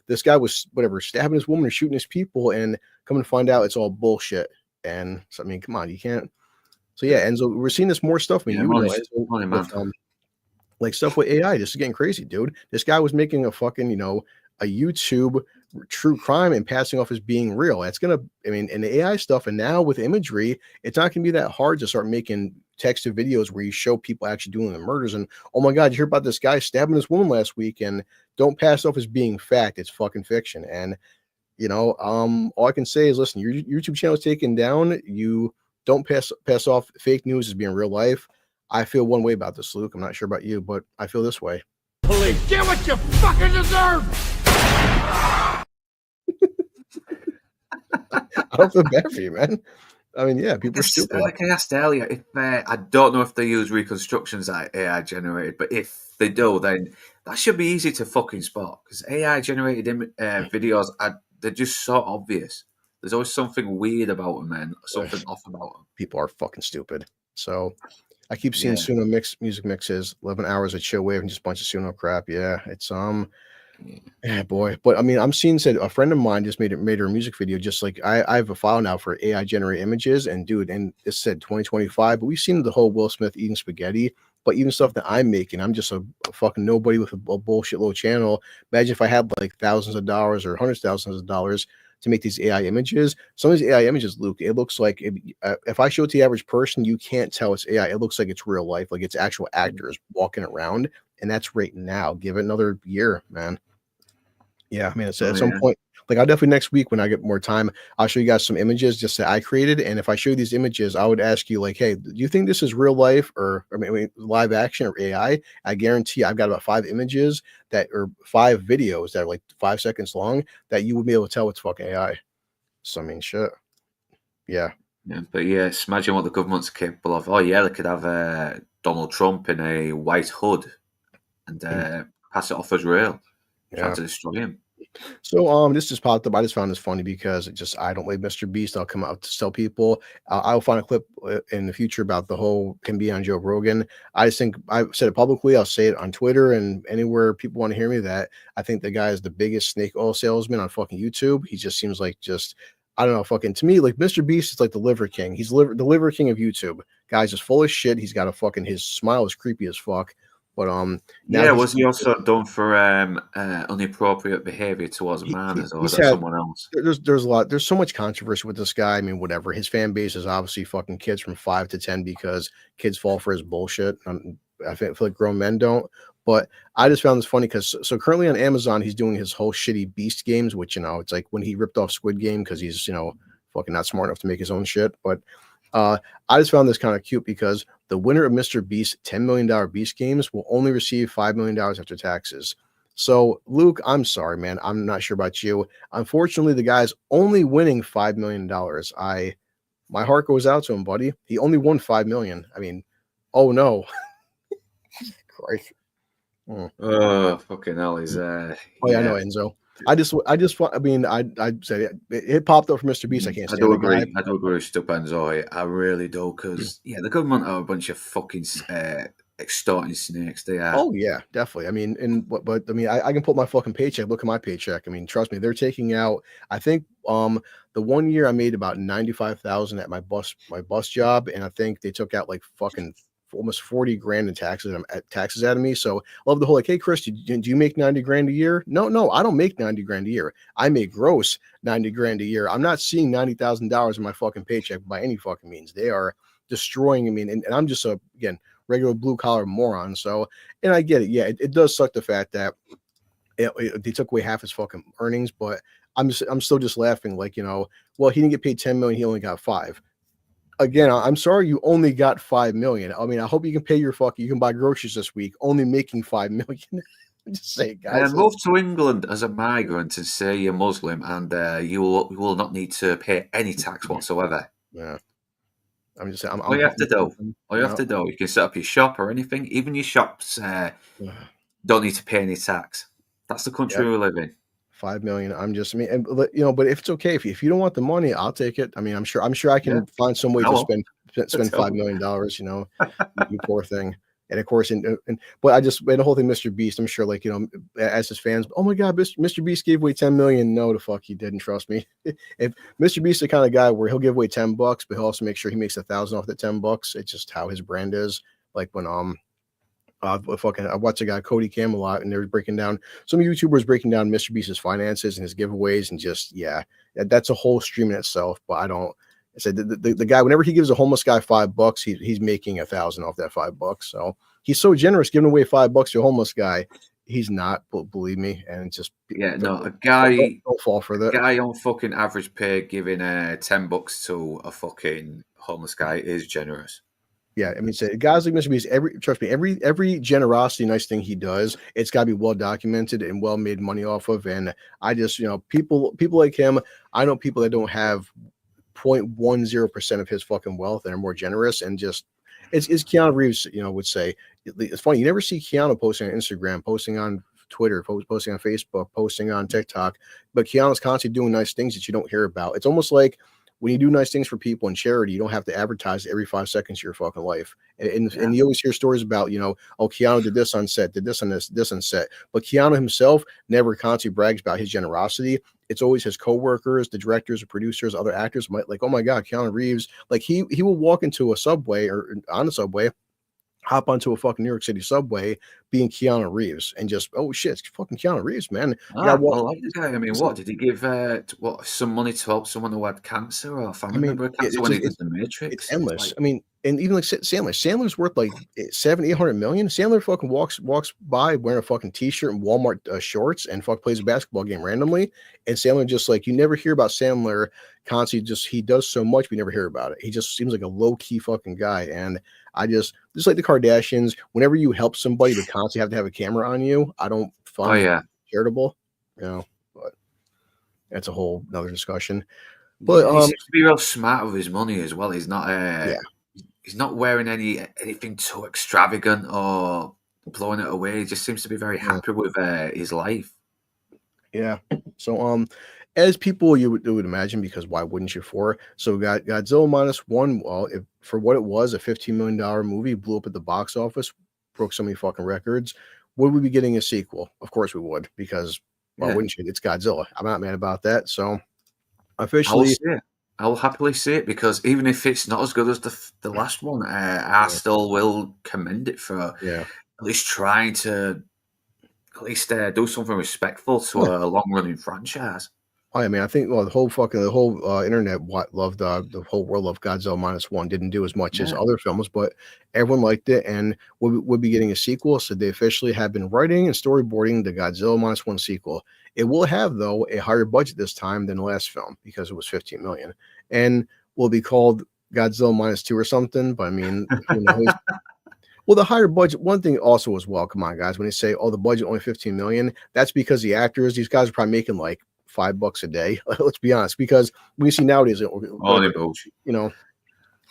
Speaker 4: this guy was whatever stabbing this woman or shooting his people, and come to find out it's all bullshit. And so I mean, come on, you can't. So yeah, and so we're seeing this more stuff. I mean, Enzo, like stuff with AI, this is getting crazy, dude. This guy was making a fucking, a YouTube true crime and passing off as being real. That's gonna, I mean, and the AI stuff, and now with imagery, it's not gonna be that hard to start making text to videos where you show people actually doing the murders. And oh my god, you hear about this guy stabbing this woman last week, and don't pass off as being fact. It's fucking fiction. And all I can say is, listen, your YouTube channel is taken down. You don't pass off fake news as being real life. I feel one way about this, Luke. I'm not sure about you, but I feel this way.
Speaker 2: Police, get what you fucking deserve!
Speaker 4: I don't feel bad for you, man. I mean, yeah, people are stupid.
Speaker 5: Like I asked earlier, if I don't know if they use reconstructions that AI generated, but if they do, then that should be easy to fucking spot, because AI generated videos they're just so obvious. There's always something weird about them, man. Something off about them.
Speaker 4: People are fucking stupid. So I keep seeing Suno music mixes, 11 hours of chill wave and just a bunch of Suno crap. Yeah, it's yeah, boy. But I mean, I'm seeing, said a friend of mine just made her music video. Just like I have a file now for AI generated images, and dude, and it said 2025, but we've seen the whole Will Smith eating spaghetti. But even stuff that I'm making, I'm just a fucking nobody with a bullshit little channel. Imagine if I had like thousands of dollars or hundreds of thousands of dollars to make these AI images. Some of these AI images, Luke, it looks like if I show it to the average person, you can't tell it's AI. It looks like it's real life, like it's actual actors walking around, and that's right now. Give it another year, man. Yeah, I mean, at some point, like I'll definitely next week when I get more time, I'll show you guys some images just that I created. And if I show you these images, I would ask you like, hey, do you think this is real life or I mean live action or AI? I guarantee I've got about 5 images that or 5 videos that are like 5 seconds long that you would be able to tell it's fucking AI. So I mean, shit. Yeah.
Speaker 5: Yeah, but yes, imagine what the government's capable of. Oh yeah, they could have Donald Trump in a white hood and pass it off as real. Trying to destroy him.
Speaker 4: So this just popped up. I just found this funny because I don't like Mr. Beast. I'll come out to tell people. I'll find a clip in the future about the whole him being on Joe Rogan. I just think I've said it publicly. I'll say it on Twitter and anywhere people want to hear me that I think the guy is the biggest snake oil salesman on fucking YouTube. He just seems like I don't know, fucking to me, like Mr. Beast is like the liver king. He's the liver king of YouTube. Guy's just full of shit. He's got his smile is creepy as fuck. But
Speaker 5: was he also done for inappropriate behavior towards a man or someone else?
Speaker 4: There's a lot. There's so much controversy with this guy. I mean, whatever. His fan base is obviously fucking kids from 5 to 10 because kids fall for his bullshit. I feel like grown men don't. But I just found this funny because so currently on Amazon he's doing his whole shitty Beast games, which it's like when he ripped off Squid Game because he's fucking not smart enough to make his own shit. But I just found this kind of cute because the winner of Mr. Beast $10 million Beast games will only receive $5 million after taxes. So, Luke, I'm sorry, man. I'm not sure about you. Unfortunately, the guy's only winning $5 million. My heart goes out to him, buddy. He only won $5 million. I mean, oh no. Christ.
Speaker 5: Oh, fucking hell. He's,
Speaker 4: Oh, yeah, I know, Enzo. I said it popped up for Mr. Beast. I can't
Speaker 5: I
Speaker 4: stand
Speaker 5: do
Speaker 4: the
Speaker 5: agree.
Speaker 4: guy.
Speaker 5: I do agree with Stupenzo. I really do, because the government are a bunch of fucking extorting snakes. They are.
Speaker 4: Oh yeah, definitely. I mean, but I mean, I can put my fucking paycheck. Look at my paycheck. I mean, trust me, they're taking out. I think the 1 year I made about 95,000 at my bus job, and I think they took out like fucking almost 40 grand in taxes out of me. So I love the whole like, hey Chris, do you make 90 grand a year? No, I don't make 90 grand a year. I make gross 90 grand a year. I'm not seeing $90,000 in my fucking paycheck by any fucking means. They are destroying. I mean, and I'm just again regular blue collar moron. So, and I get it. Yeah, it does suck the fact that they took away half his fucking earnings, but I'm still just laughing like, well, he didn't get paid 10 million, he only got 5. Again, I'm sorry you only got 5 million. I mean, I hope you can pay you can buy groceries this week, only making 5 million. Just say, guys.
Speaker 5: Move to England as a migrant and say you're Muslim, and you will not need to pay any tax whatsoever.
Speaker 4: Yeah. I'm just saying.
Speaker 5: All you have to do, you can set up your shop or anything. Even your shops don't need to pay any tax. That's the country we live in.
Speaker 4: 5 million. But if it's okay, if you don't want the money, I'll take it. I mean, I'm sure I can find some way to spend $5 million. You poor thing. And of course, but the whole thing, Mr. Beast, I'm sure, like, as his fans, oh my God, Mr. Beast gave away 10 million. No, the fuck he didn't. Trust me. If Mr. Beast is the kind of guy where he'll give away $10, but he'll also make sure he makes 1,000 off the $10. It's just how his brand is. Like when I watched a guy, Cody Camelot, and they were breaking down, some YouTubers breaking down Mr. Beast's finances and his giveaways, and just that's a whole stream in itself. But I said the guy, whenever he gives a homeless guy $5, he's making 1,000 off that $5. So he's so generous giving away $5 to a homeless guy. He's not, believe me, and it's just
Speaker 5: a guy
Speaker 4: don't fall for that.
Speaker 5: A guy on fucking average pay giving $10 to a fucking homeless guy is generous.
Speaker 4: Yeah, I mean, guys like Mr. Beast, every generosity, nice thing he does, it's got to be well documented and well made money off of. And I just, people like him, I know people that don't have 0.10% of his fucking wealth and are more generous, and just it's Keanu Reeves, would say. It's funny, you never see Keanu posting on Instagram, posting on Twitter, posting on Facebook, posting on TikTok, but Keanu's constantly doing nice things that you don't hear about. It's almost like when you do nice things for people in charity, you don't have to advertise every 5 seconds of your fucking life. And you always hear stories about, oh, Keanu did this on set, did this on this on set. But Keanu himself never constantly brags about his generosity. It's always his coworkers, the directors, the producers, other actors might like, oh my God, Keanu Reeves. Like he will walk into a subway or on a subway, hop onto a fucking New York City subway being Keanu Reeves, and just, oh shit, it's fucking Keanu Reeves, man.
Speaker 5: I like the guy. I mean, what did he give some money to help someone who had cancer or family member cancer when he did The Matrix?
Speaker 4: It's endless. I mean, and even like Sandler's worth like 700-800 million. Sandler fucking walks by wearing a fucking t-shirt and Walmart shorts and plays a basketball game randomly. And Sandler just, like, you never hear about Sandler constantly. He does so much, we never hear about it. He just seems like a low key fucking guy. And I just like the Kardashians, whenever you help somebody, they constantly have to have a camera on you. I don't find charitable, but that's a whole another discussion. But
Speaker 5: he seems to be real smart with his money as well. He's not he's not wearing anything too extravagant or blowing it away. He just seems to be very happy with his life. Yeah. So as people you would imagine, because why wouldn't you? So Godzilla -1, well, for what it was, a $15 million movie, blew up at the box office, broke so many fucking records. Would we be getting a sequel? Of course we would, because why wouldn't you? It's Godzilla. I'm not mad about that. So officially, I will happily see it, because even if it's not as good as the last one, I still will commend it for at least trying to do something respectful to a long running franchise.
Speaker 4: I mean, I think the whole internet loved the whole world of Godzilla -1. Didn't do as much as other films, but everyone liked it, and we'll be getting a sequel. So they officially have been writing and storyboarding the Godzilla -1 sequel. It will have, though, a higher budget this time than the last film, because it was 15 million, and will be called Godzilla -2 or something. But I mean, who knows? Well, the higher budget, one thing also as well, come on, guys, when they say, oh, the budget only 15 million, that's because the actors, these guys are probably making like $5 a day. Let's be honest, because we see nowadays,
Speaker 5: Only bullshit.
Speaker 4: you know,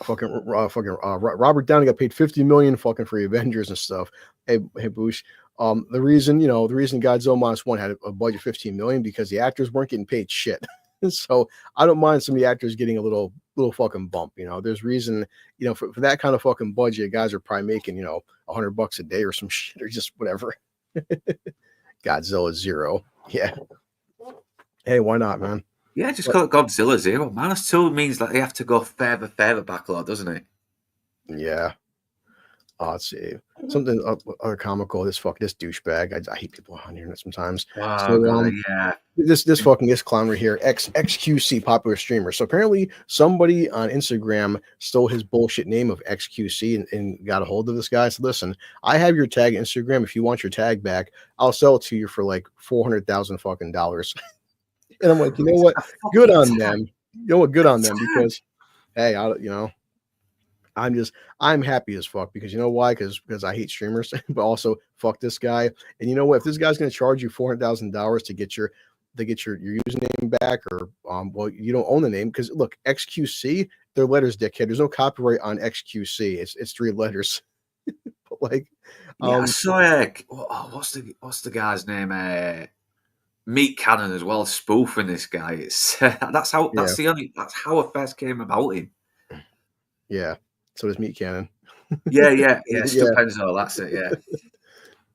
Speaker 4: Robert Downey got paid 50 million fucking for the Avengers and stuff. Hey, Boosh. The reason Godzilla -1 had a budget 15 million because the actors weren't getting paid shit. So I don't mind some of the actors getting a little fucking bump. There's reason, for that kind of fucking budget, guys are probably making, $100 a day or some shit or just whatever. Godzilla 0. Yeah. Hey, why not, man?
Speaker 5: Yeah, just call it Godzilla 0. Minus 2 means that they have to go further backlog, doesn't it?
Speaker 4: Yeah. Let's see. Something other comical. This douchebag. I hate people on here sometimes.
Speaker 5: Wow, yeah.
Speaker 4: This clown right here, XQC, popular streamer. So apparently somebody on Instagram stole his bullshit name of XQC and got a hold of this guy. So listen, I have your tag Instagram. If you want your tag back, I'll sell it to you for like $400,000 fucking dollars. And I'm like, you know what? Good on them. You know what? Good on them because, hey, I'm happy as fuck because you know why? Because I hate streamers, but also fuck this guy. And you know what? If this guy's going to charge you $400,000 to get your username back, or well, you don't own the name because look, XQC, they're letters, dickhead. There's no copyright on XQC. It's 3 letters. But like,
Speaker 5: I saw what's the guy's name? Meat Cannon as well, spoofing this guy. It's that's how I first came about him.
Speaker 4: Yeah. So does Meat Cannon.
Speaker 5: Yeah. Stu Penzo, that's it. Yeah.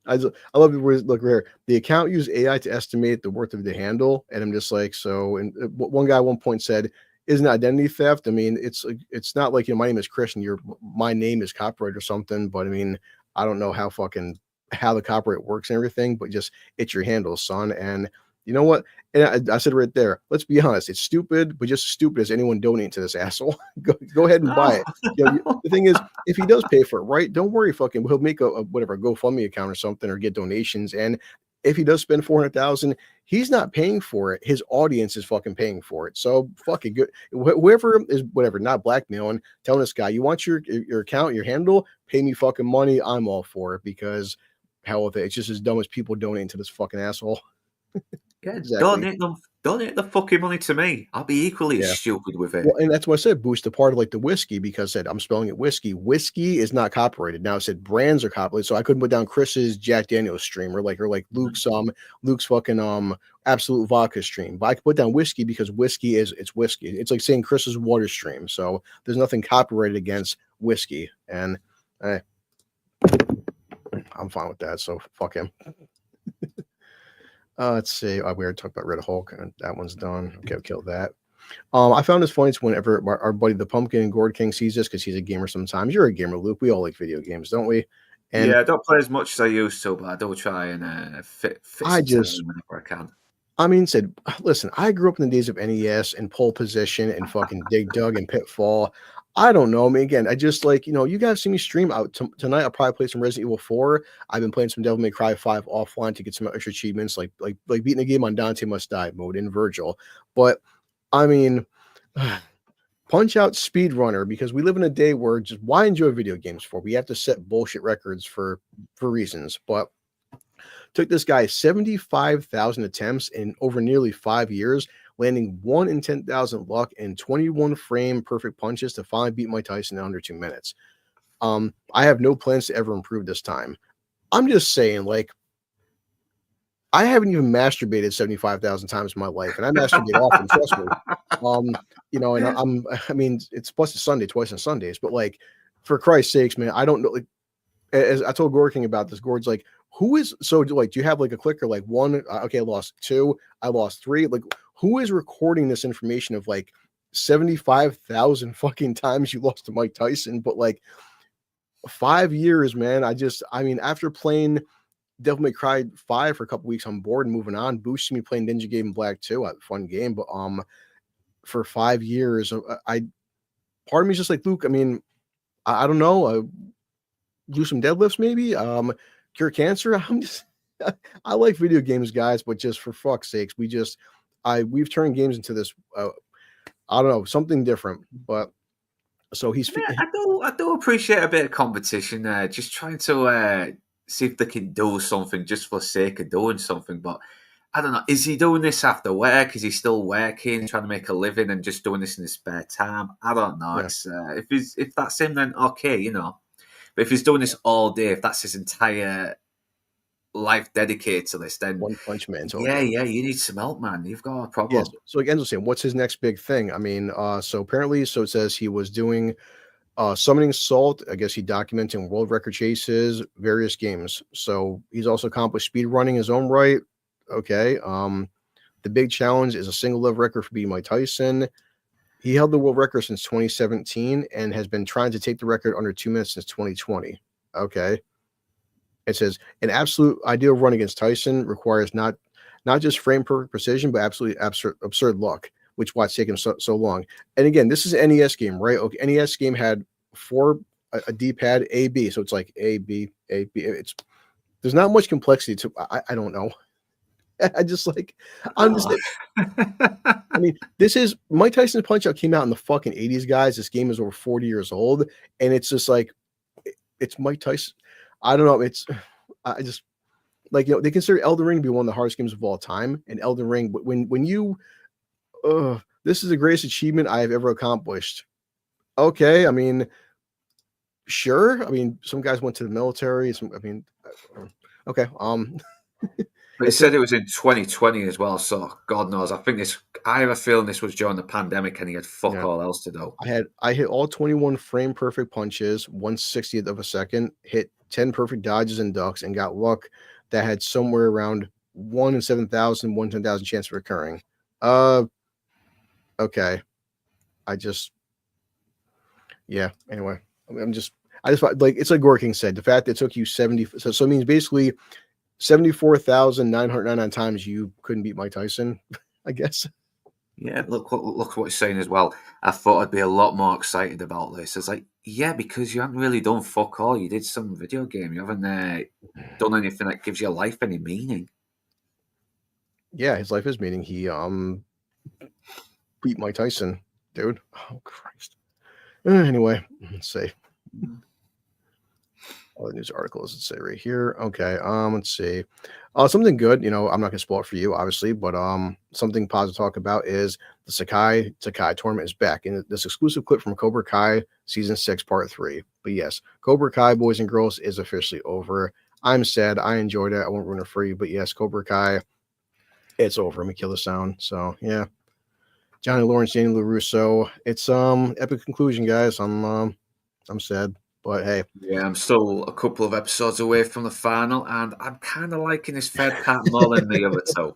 Speaker 4: I love it. Look here. The account used AI to estimate the worth of the handle, and I'm just like, so. And one guy at one point said, "Isn't identity theft? I mean, it's not like my name is Chris and my name is copyright or something. But I mean, I don't know how the copyright works and everything, but just it's your handle, son." And you know what? And I said right there, let's be honest, it's stupid, but just as stupid as anyone donating to this asshole. Go ahead and buy it. The thing is, if he does pay for it, right? Don't worry, fucking he'll make a GoFundMe account or something or get donations. And if he does spend $400,000, he's not paying for it. His audience is fucking paying for it. So fucking good. Whoever is not blackmailing, telling this guy, you want your account, your handle, pay me fucking money. I'm all for it because hell with it. It's just as dumb as people donating to this fucking asshole.
Speaker 5: Yeah, exactly. Donate the fucking money to me. I'll be equally stupid with it.
Speaker 4: Well, and that's what I said, Boost, the part of like the whiskey, because I said I'm spelling it whiskey. Whiskey is not copyrighted. Now it said brands are copyrighted, so I couldn't put down Chris's Jack Daniels stream or like Luke's fucking Absolute Vodka stream. But I could put down whiskey because whiskey it's whiskey. It's like saying Chris's water stream. So there's nothing copyrighted against whiskey, and I'm fine with that. So fuck him. Let's see. We already talked about Red Hulk, and that one's done. Okay, I'll kill that. I found this funny whenever our buddy the Pumpkin Gord King sees this because he's a gamer sometimes. You're a gamer, Luke. We all like video games, don't we? And
Speaker 5: yeah, I don't play as much as I used to, but I do try and fit whenever I can.
Speaker 4: I mean, listen, I grew up in the days of NES and Pole Position and fucking Dig Dug and Pitfall. I don't know. I mean, again, I just like, you guys see me stream out tonight. I'll probably play some Resident Evil 4. I've been playing some Devil May Cry 5 offline to get some extra achievements, like beating the game on Dante Must Die mode in Virgil. But I mean, Punch Out Speedrunner, because we live in a day where just why enjoy video games for? We have to set bullshit records for reasons. But took this guy 75,000 attempts in over nearly 5 years, landing 1 in 10,000 luck and 21 frame perfect punches to finally beat Mike Tyson in under 2 minutes. I have no plans to ever improve this time. I'm just saying, like, I haven't even masturbated 75,000 times in my life, and I masturbate often, trust me. And I mean, it's plus a Sunday, twice on Sundays, but like, for Christ's sakes, man, I don't know. Like, as I told Gord King about this, Gord's like, who is so like, do you have like a clicker like 1? Okay, I lost 2, I lost 3. Like, who is recording this information of like 75,000 fucking times you lost to Mike Tyson? But like 5 years, man. I mean, after playing Devil May Cry 5 for a couple weeks, I'm bored and moving on. Boosted me playing Ninja Gaiden Black 2, a fun game. But for 5 years, part of me is just like, Luke, I mean, I don't know, do some deadlifts maybe, cure cancer. I like video games, guys, but just for fuck's sakes, we've turned games into this, I don't know, something different. But So he's
Speaker 5: Yeah, I do appreciate a bit of competition there. Just trying to see if they can do something just for the sake of doing something. But I don't know. Is he doing this after work? Is he still working, trying to make a living, and just doing this in his spare time? I don't know.
Speaker 4: Yeah.
Speaker 5: It's if that's him, then okay, you know. But if he's doing this all day, if that's his entire life dedicated to this, then
Speaker 4: One Punch Man.
Speaker 5: yeah, you need some help, man. You've got a problem.
Speaker 4: Yes. So like Enzo's saying, what's his next big thing? I mean, so apparently, so it says he was doing summoning salt. I guess he documenting world record chases, various games. So he's also accomplished speed running his own right. Okay. The big challenge is a single live record for beating Mike Tyson. He held the world record since 2017 and has been trying to take the record under 2 minutes since 2020. Okay. It says an absolute ideal run against Tyson requires not just frame perfect precision, but absolutely absurd luck, which why it's taken so long. And again, this is an NES game, right? Okay, NES game had a D-pad A B, so it's like A B A B. There's not much complexity to. I don't know. I just like I'm just. I mean, this is Mike Tyson's Punch Out came out in the fucking 80s, guys. This game is over 40 years old, and it's just like it's Mike Tyson. I don't know. I just like, you know, they consider Elden Ring to be one of the hardest games of all time. And Elden Ring, when you, this is the greatest achievement I have ever accomplished. Okay, I mean, sure. I mean, some guys went to the military. Okay.
Speaker 5: But it said it was in 2020 as well, so God knows. I have a feeling this was during the pandemic, and he had fuck all else to do.
Speaker 4: I hit all 21 frame perfect punches, 1/60th of a second, hit 10 perfect dodges and ducks, and got luck that had somewhere around 1 in 7,000, 1 in 10,000 chance of recurring. Okay. Anyway, I just like, it's like Gorking said, the fact that it took you 70, so it means basically 74,999 times you couldn't beat Mike Tyson, I guess.
Speaker 5: Yeah, look what he's saying as well. I thought I'd be a lot more excited about this. It's like, yeah, because you haven't really done fuck all. You did some video game. You haven't done anything that gives your life any meaning.
Speaker 4: Yeah, his life is meaning. He beat Mike Tyson, dude. Oh Christ. Anyway, let's see. All the news articles, let's say right here. Okay, let's see. Something good, you know, I'm not gonna spoil it for you, obviously, but something positive to talk about is the Sakai tournament is back. And this exclusive clip from Cobra Kai season 6, part 3. But yes, Cobra Kai, boys and girls, is officially over. I'm sad. I enjoyed it. I won't ruin it for you, but yes, Cobra Kai, it's over. Let me kill the sound. So yeah. Johnny Lawrence, Danny LaRusso. It's epic conclusion, guys. I'm sad. But hey,
Speaker 5: yeah, I'm still a couple of episodes away from the final, and I'm kind of liking this Fed Pat more than the other two.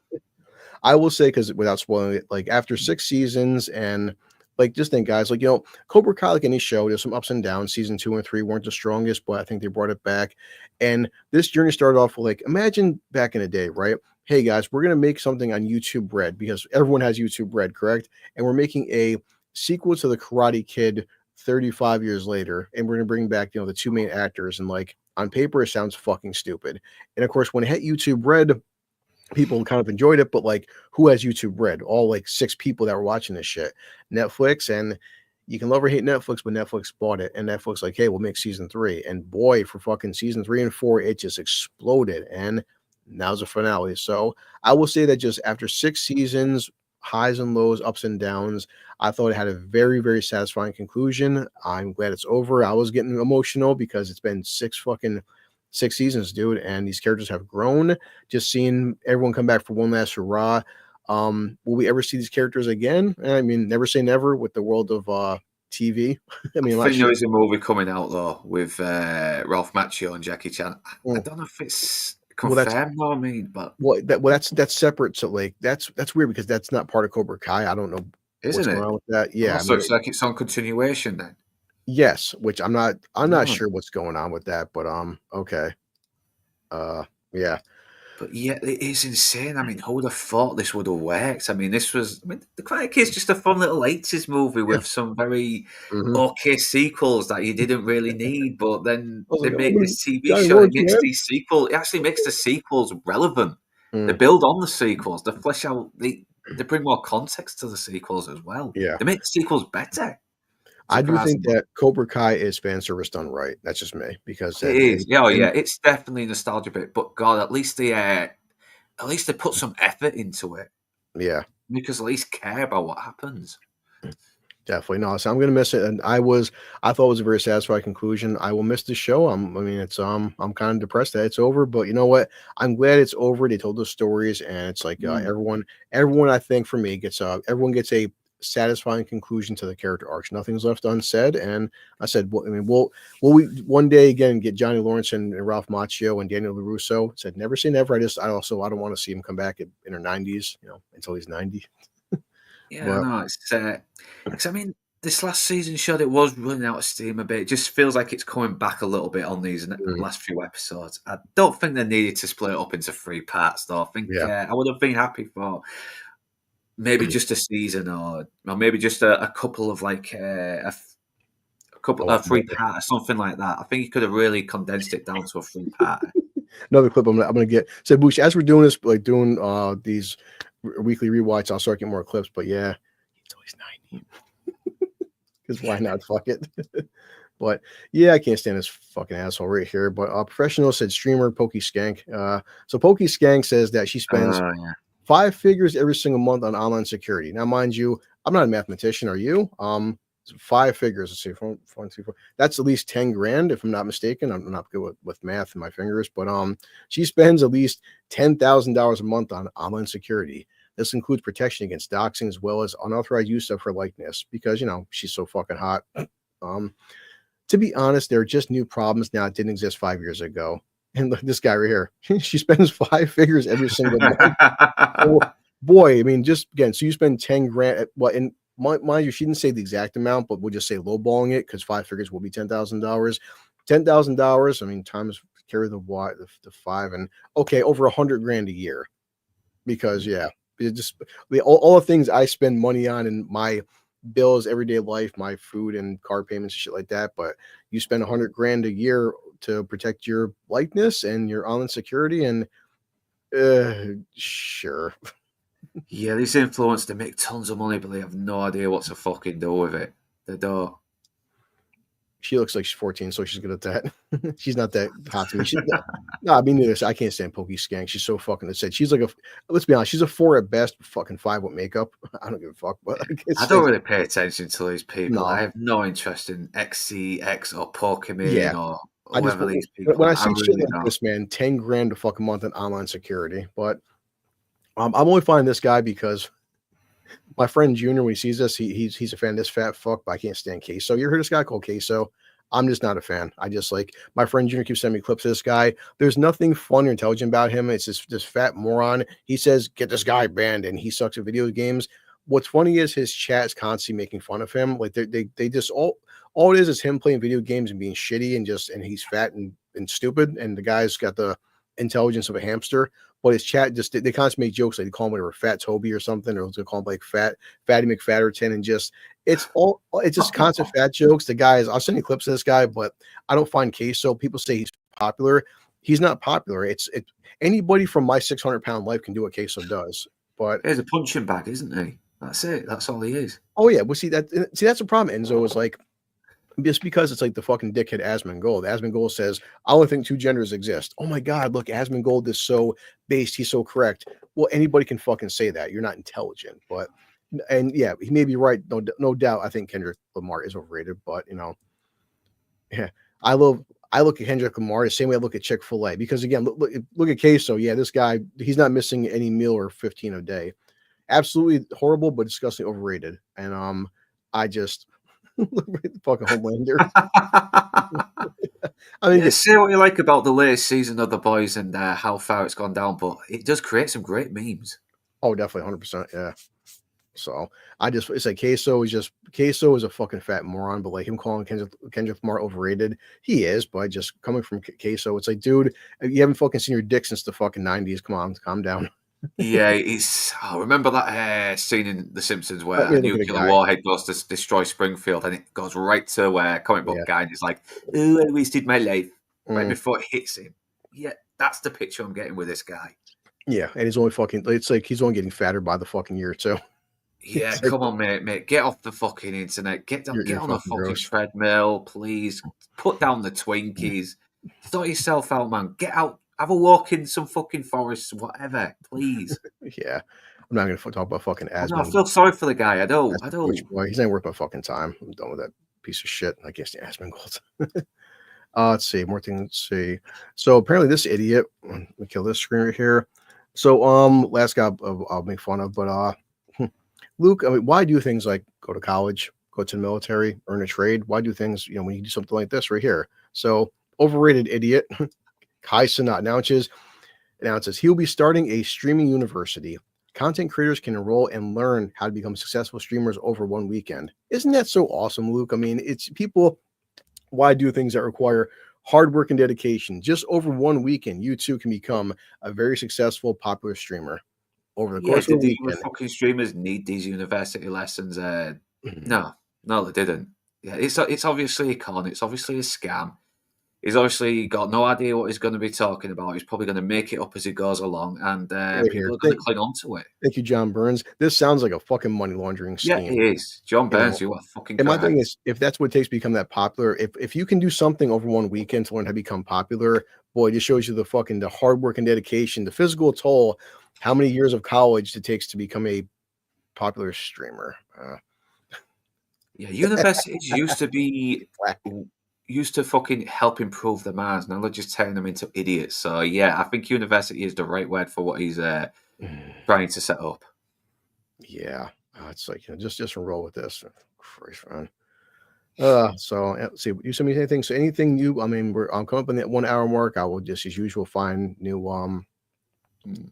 Speaker 4: I will say, because without spoiling it, like after 6 seasons, and like just think, guys, like, you know, Cobra Kai, like any show, there's some ups and downs. Season 2 and 3 weren't the strongest, but I think they brought it back. And this journey started off with, like, imagine back in the day, right? Hey guys, we're gonna make something on YouTube Red, because everyone has YouTube Red, correct? And we're making a sequel to the Karate Kid 35 years later, and we're gonna bring back, you know, the 2 main actors, and like on paper it sounds fucking stupid. And of course, when it hit YouTube Red, people kind of enjoyed it, but like, who has YouTube Red? All like 6 people that were watching this shit. Netflix, and you can love or hate Netflix, but Netflix bought it, and Netflix like, hey, we'll make season 3. And boy, for fucking season 3 and 4, it just exploded, and now's the finale. So I will say that just after 6 seasons, highs and lows, ups and downs, I thought it had a very, very satisfying conclusion. I'm glad it's over. I was getting emotional because it's been 6 seasons, dude, and these characters have grown. Just seeing everyone come back for one last hurrah. Will we ever see these characters again? I mean, never say never with the world of TV. I mean,
Speaker 5: I think there is a movie coming out though with Ralph Macchio and Jackie Chan. I don't know if it's confirmed or but
Speaker 4: that's separate. So like that's weird, because that's not part of Cobra Kai. I don't know what's going on with that. Yeah,
Speaker 5: so it's like its own continuation then.
Speaker 4: Yes, which I'm not sure what's going on with that, but okay. Yeah.
Speaker 5: But yeah, it is insane. I mean, who would have thought this would have worked? I mean, the Karate Kid's just a fun little 80s movie with some very okay sequels that you didn't really need, but then they make this TV show that makes these sequels. It actually makes the sequels relevant. They build on the sequels. They flesh out. They bring more context to the sequels as well.
Speaker 4: Yeah,
Speaker 5: they make the sequels better.
Speaker 4: I do think
Speaker 5: Surprisingly.
Speaker 4: that Cobra Kai is fan service done right. That's just me because
Speaker 5: It is. Yeah, oh, yeah, it's definitely a nostalgia bit. But God, at least they put some effort into it.
Speaker 4: yeah,
Speaker 5: Because at least care about what happens.
Speaker 4: definitely. No, so I'm gonna miss it, and I thought it was a very satisfying conclusion. I will miss the show. I mean, it's I'm kind of depressed that it's over, but you know what? I'm glad it's over. They told those stories, and it's like everyone I think for me gets everyone gets a satisfying conclusion to the character arcs. Nothing's left unsaid, and I said, well, I mean, will we one day again get Johnny Lawrence and Ralph Macchio and Daniel LaRusso? Said never say never. I don't want to see him come back in their 90s, until he's 90.
Speaker 5: Yeah,
Speaker 4: But
Speaker 5: no, it's because I mean, this last season showed it was running out of steam a bit. It just feels like it's coming back a little bit on these last few episodes. I don't think they needed to split it up into 3 parts, though. I think
Speaker 4: Yeah.
Speaker 5: I would have been happy for maybe just a season or maybe just a couple of like a couple of 3 parts, something like that. I think you could have really condensed it down to a 3 part.
Speaker 4: another clip I'm gonna get. So Bush, as we're doing this, like doing these weekly rewatches, I'll start getting more clips. But yeah, until he's 90. Because why not? Fuck it. But yeah, I can't stand this fucking asshole right here. But professional said streamer Pokey Skank. So Pokey Skank says that she spends 5 figures every single month on online security. Now, mind you, I'm not a mathematician. Are you? 5 figures. Let's see, 1, 2, 4. That's at least 10 grand, if I'm not mistaken. I'm not good with math in my fingers, but she spends at least $10,000 a month on online security. This includes protection against doxing as well as unauthorized use of her likeness because she's so fucking hot. To be honest, there are just new problems now that didn't exist 5 years ago. And look, this guy right here, she spends 5 figures every single month. Oh, boy, I mean, just again, so you spend 10 grand. What in mind you, she didn't say the exact amount, but we'll just say lowballing it because 5 figures will be $10,000. $10,000. I mean, times carry the 5, and okay, over 100 grand a year. Because it just all the things I spend money on in my bills, everyday life, my food and car payments, shit like that. But you spend 100 grand a year to protect your likeness and your online security, and sure.
Speaker 5: Yeah, these influencers, they make tons of money, but they have no idea what to fucking do with it. They don't.
Speaker 4: She looks like she's 14, so she's good at that. She's not that hot to me. No, I mean, I can't stand Pokey Skank. She's so fucking upset. She's like let's be honest, she's a 4 at best, fucking 5 with makeup. I don't give a fuck. But
Speaker 5: I don't really pay attention to these people.
Speaker 4: No.
Speaker 5: I have no interest in XCX or Pokemon or
Speaker 4: I just,
Speaker 5: whoever these people
Speaker 4: when I
Speaker 5: are.
Speaker 4: see shit like this, man, 10 grand a fucking month in online security. But I'm only finding this guy because my friend Junior, when he sees this, he's a fan of this fat fuck, but I can't stand Queso. You ever heard this guy called Queso? I'm just not a fan. I just like my friend Junior keeps sending me clips of this guy. There's nothing fun or intelligent about him. It's this fat moron. He says, get this guy banned, and he sucks at video games. What's funny is his chat is constantly making fun of him. Like they just all it is him playing video games and being shitty and he's fat and stupid. And the guy's got the intelligence of a hamster. But his chat just they constantly make jokes, like they call him whatever, Fat Toby or something, or they call him like Fatty McFatterton, and just it's just constant fat jokes. The guy is, I'll send you clips of this guy, but I don't find Queso. People say he's popular. He's not popular. It's anybody from my 600-pound life can do what Queso does. But
Speaker 5: he's a punching bag, isn't he? That's it. That's all he is.
Speaker 4: Oh yeah, well see that's the problem. Enzo is like, just because it's like the fucking dickhead Asmongold. Asmongold says, I only think 2 genders exist. Oh my God, look, Asmongold is so based. He's so correct. Well, anybody can fucking say that. You're not intelligent. But, and yeah, he may be right. No doubt. I think Kendrick Lamar is overrated, but yeah, I look at Kendrick Lamar the same way I look at Chick-fil-A, because again, look at Queso. Yeah, this guy, he's not missing any meal or 15 a day. Absolutely horrible, but disgustingly overrated. And I just look at the fucking Homelander. I mean,
Speaker 5: say what you like about the latest season of The Boys and how far it's gone down, but it does create some great memes.
Speaker 4: Oh, definitely, 100%. Yeah. So it's like Queso is a fucking fat moron, but like him calling Kendrick Lamar overrated, he is. But just coming from Queso, it's like, dude, you haven't fucking seen your dick since the fucking 90s. Come on, calm down.
Speaker 5: Yeah, remember that scene in The Simpsons where a nuclear warhead goes to destroy Springfield, and it goes right to a comic book guy, and he's like, "Oh, I wasted my life," right before it hits him. Yeah, that's the picture I'm getting with this guy.
Speaker 4: Yeah, and he's only fucking. It's like he's only getting fatter by the fucking year too.
Speaker 5: Yeah,
Speaker 4: It's like,
Speaker 5: come on, mate. Get off the fucking internet. Get
Speaker 4: you're
Speaker 5: on a
Speaker 4: fucking
Speaker 5: fucking
Speaker 4: gross.
Speaker 5: treadmill, please. Put down the Twinkies. Sort yourself out, man. Get out. Have a walk in some fucking forests, whatever, please.
Speaker 4: Yeah, I'm not gonna talk about fucking
Speaker 5: Oh, no, I
Speaker 4: Asmund.
Speaker 5: feel sorry for the guy. I don't.
Speaker 4: Which boy, he's not worth my fucking time. I'm done with that piece of shit. I guess the Asmongold. Let's see more things. Let's see. So apparently this idiot. Let me kill this screen right here. So last guy I'll make fun of, but Luke, I mean, why do things like go to college, go to the military, earn a trade? Why do things, when you do something like this right here? So overrated idiot. Kai Cenat announces he'll be starting a streaming university. Content creators can enroll and learn how to become successful streamers over one weekend. Isn't that so awesome, Luke? I mean, it's people. Why do things that require hard work and dedication? Just over one weekend, you too can become a very successful, popular streamer. Over the course of a
Speaker 5: Did these
Speaker 4: weekend.
Speaker 5: fucking streamers need these university lessons? No, they didn't. Yeah, it's obviously a con. It's obviously a scam. He's obviously got no idea what he's going to be talking about. He's probably going to make it up as he goes along, and people are going to cling on to it.
Speaker 4: Thank you, John Burns. This sounds like a fucking money laundering scheme.
Speaker 5: Yeah, it is. John Burns, you are fucking
Speaker 4: And
Speaker 5: correct.
Speaker 4: my thing is, if that's what it takes to become that popular, if you can do something over one weekend to learn how to become popular, boy, it just shows you the hard work and dedication, the physical toll, how many years of college it takes to become a popular streamer.
Speaker 5: Yeah, universities used to fucking help improve the minds. Now they're just turning them into idiots. So yeah, I think university is the right word for what he's trying to set up.
Speaker 4: Yeah, it's like just roll with this. Christ, man. So let's see. You send me anything? So anything new? I mean, I'm coming up on that 1 hour mark. I will just, as usual, find new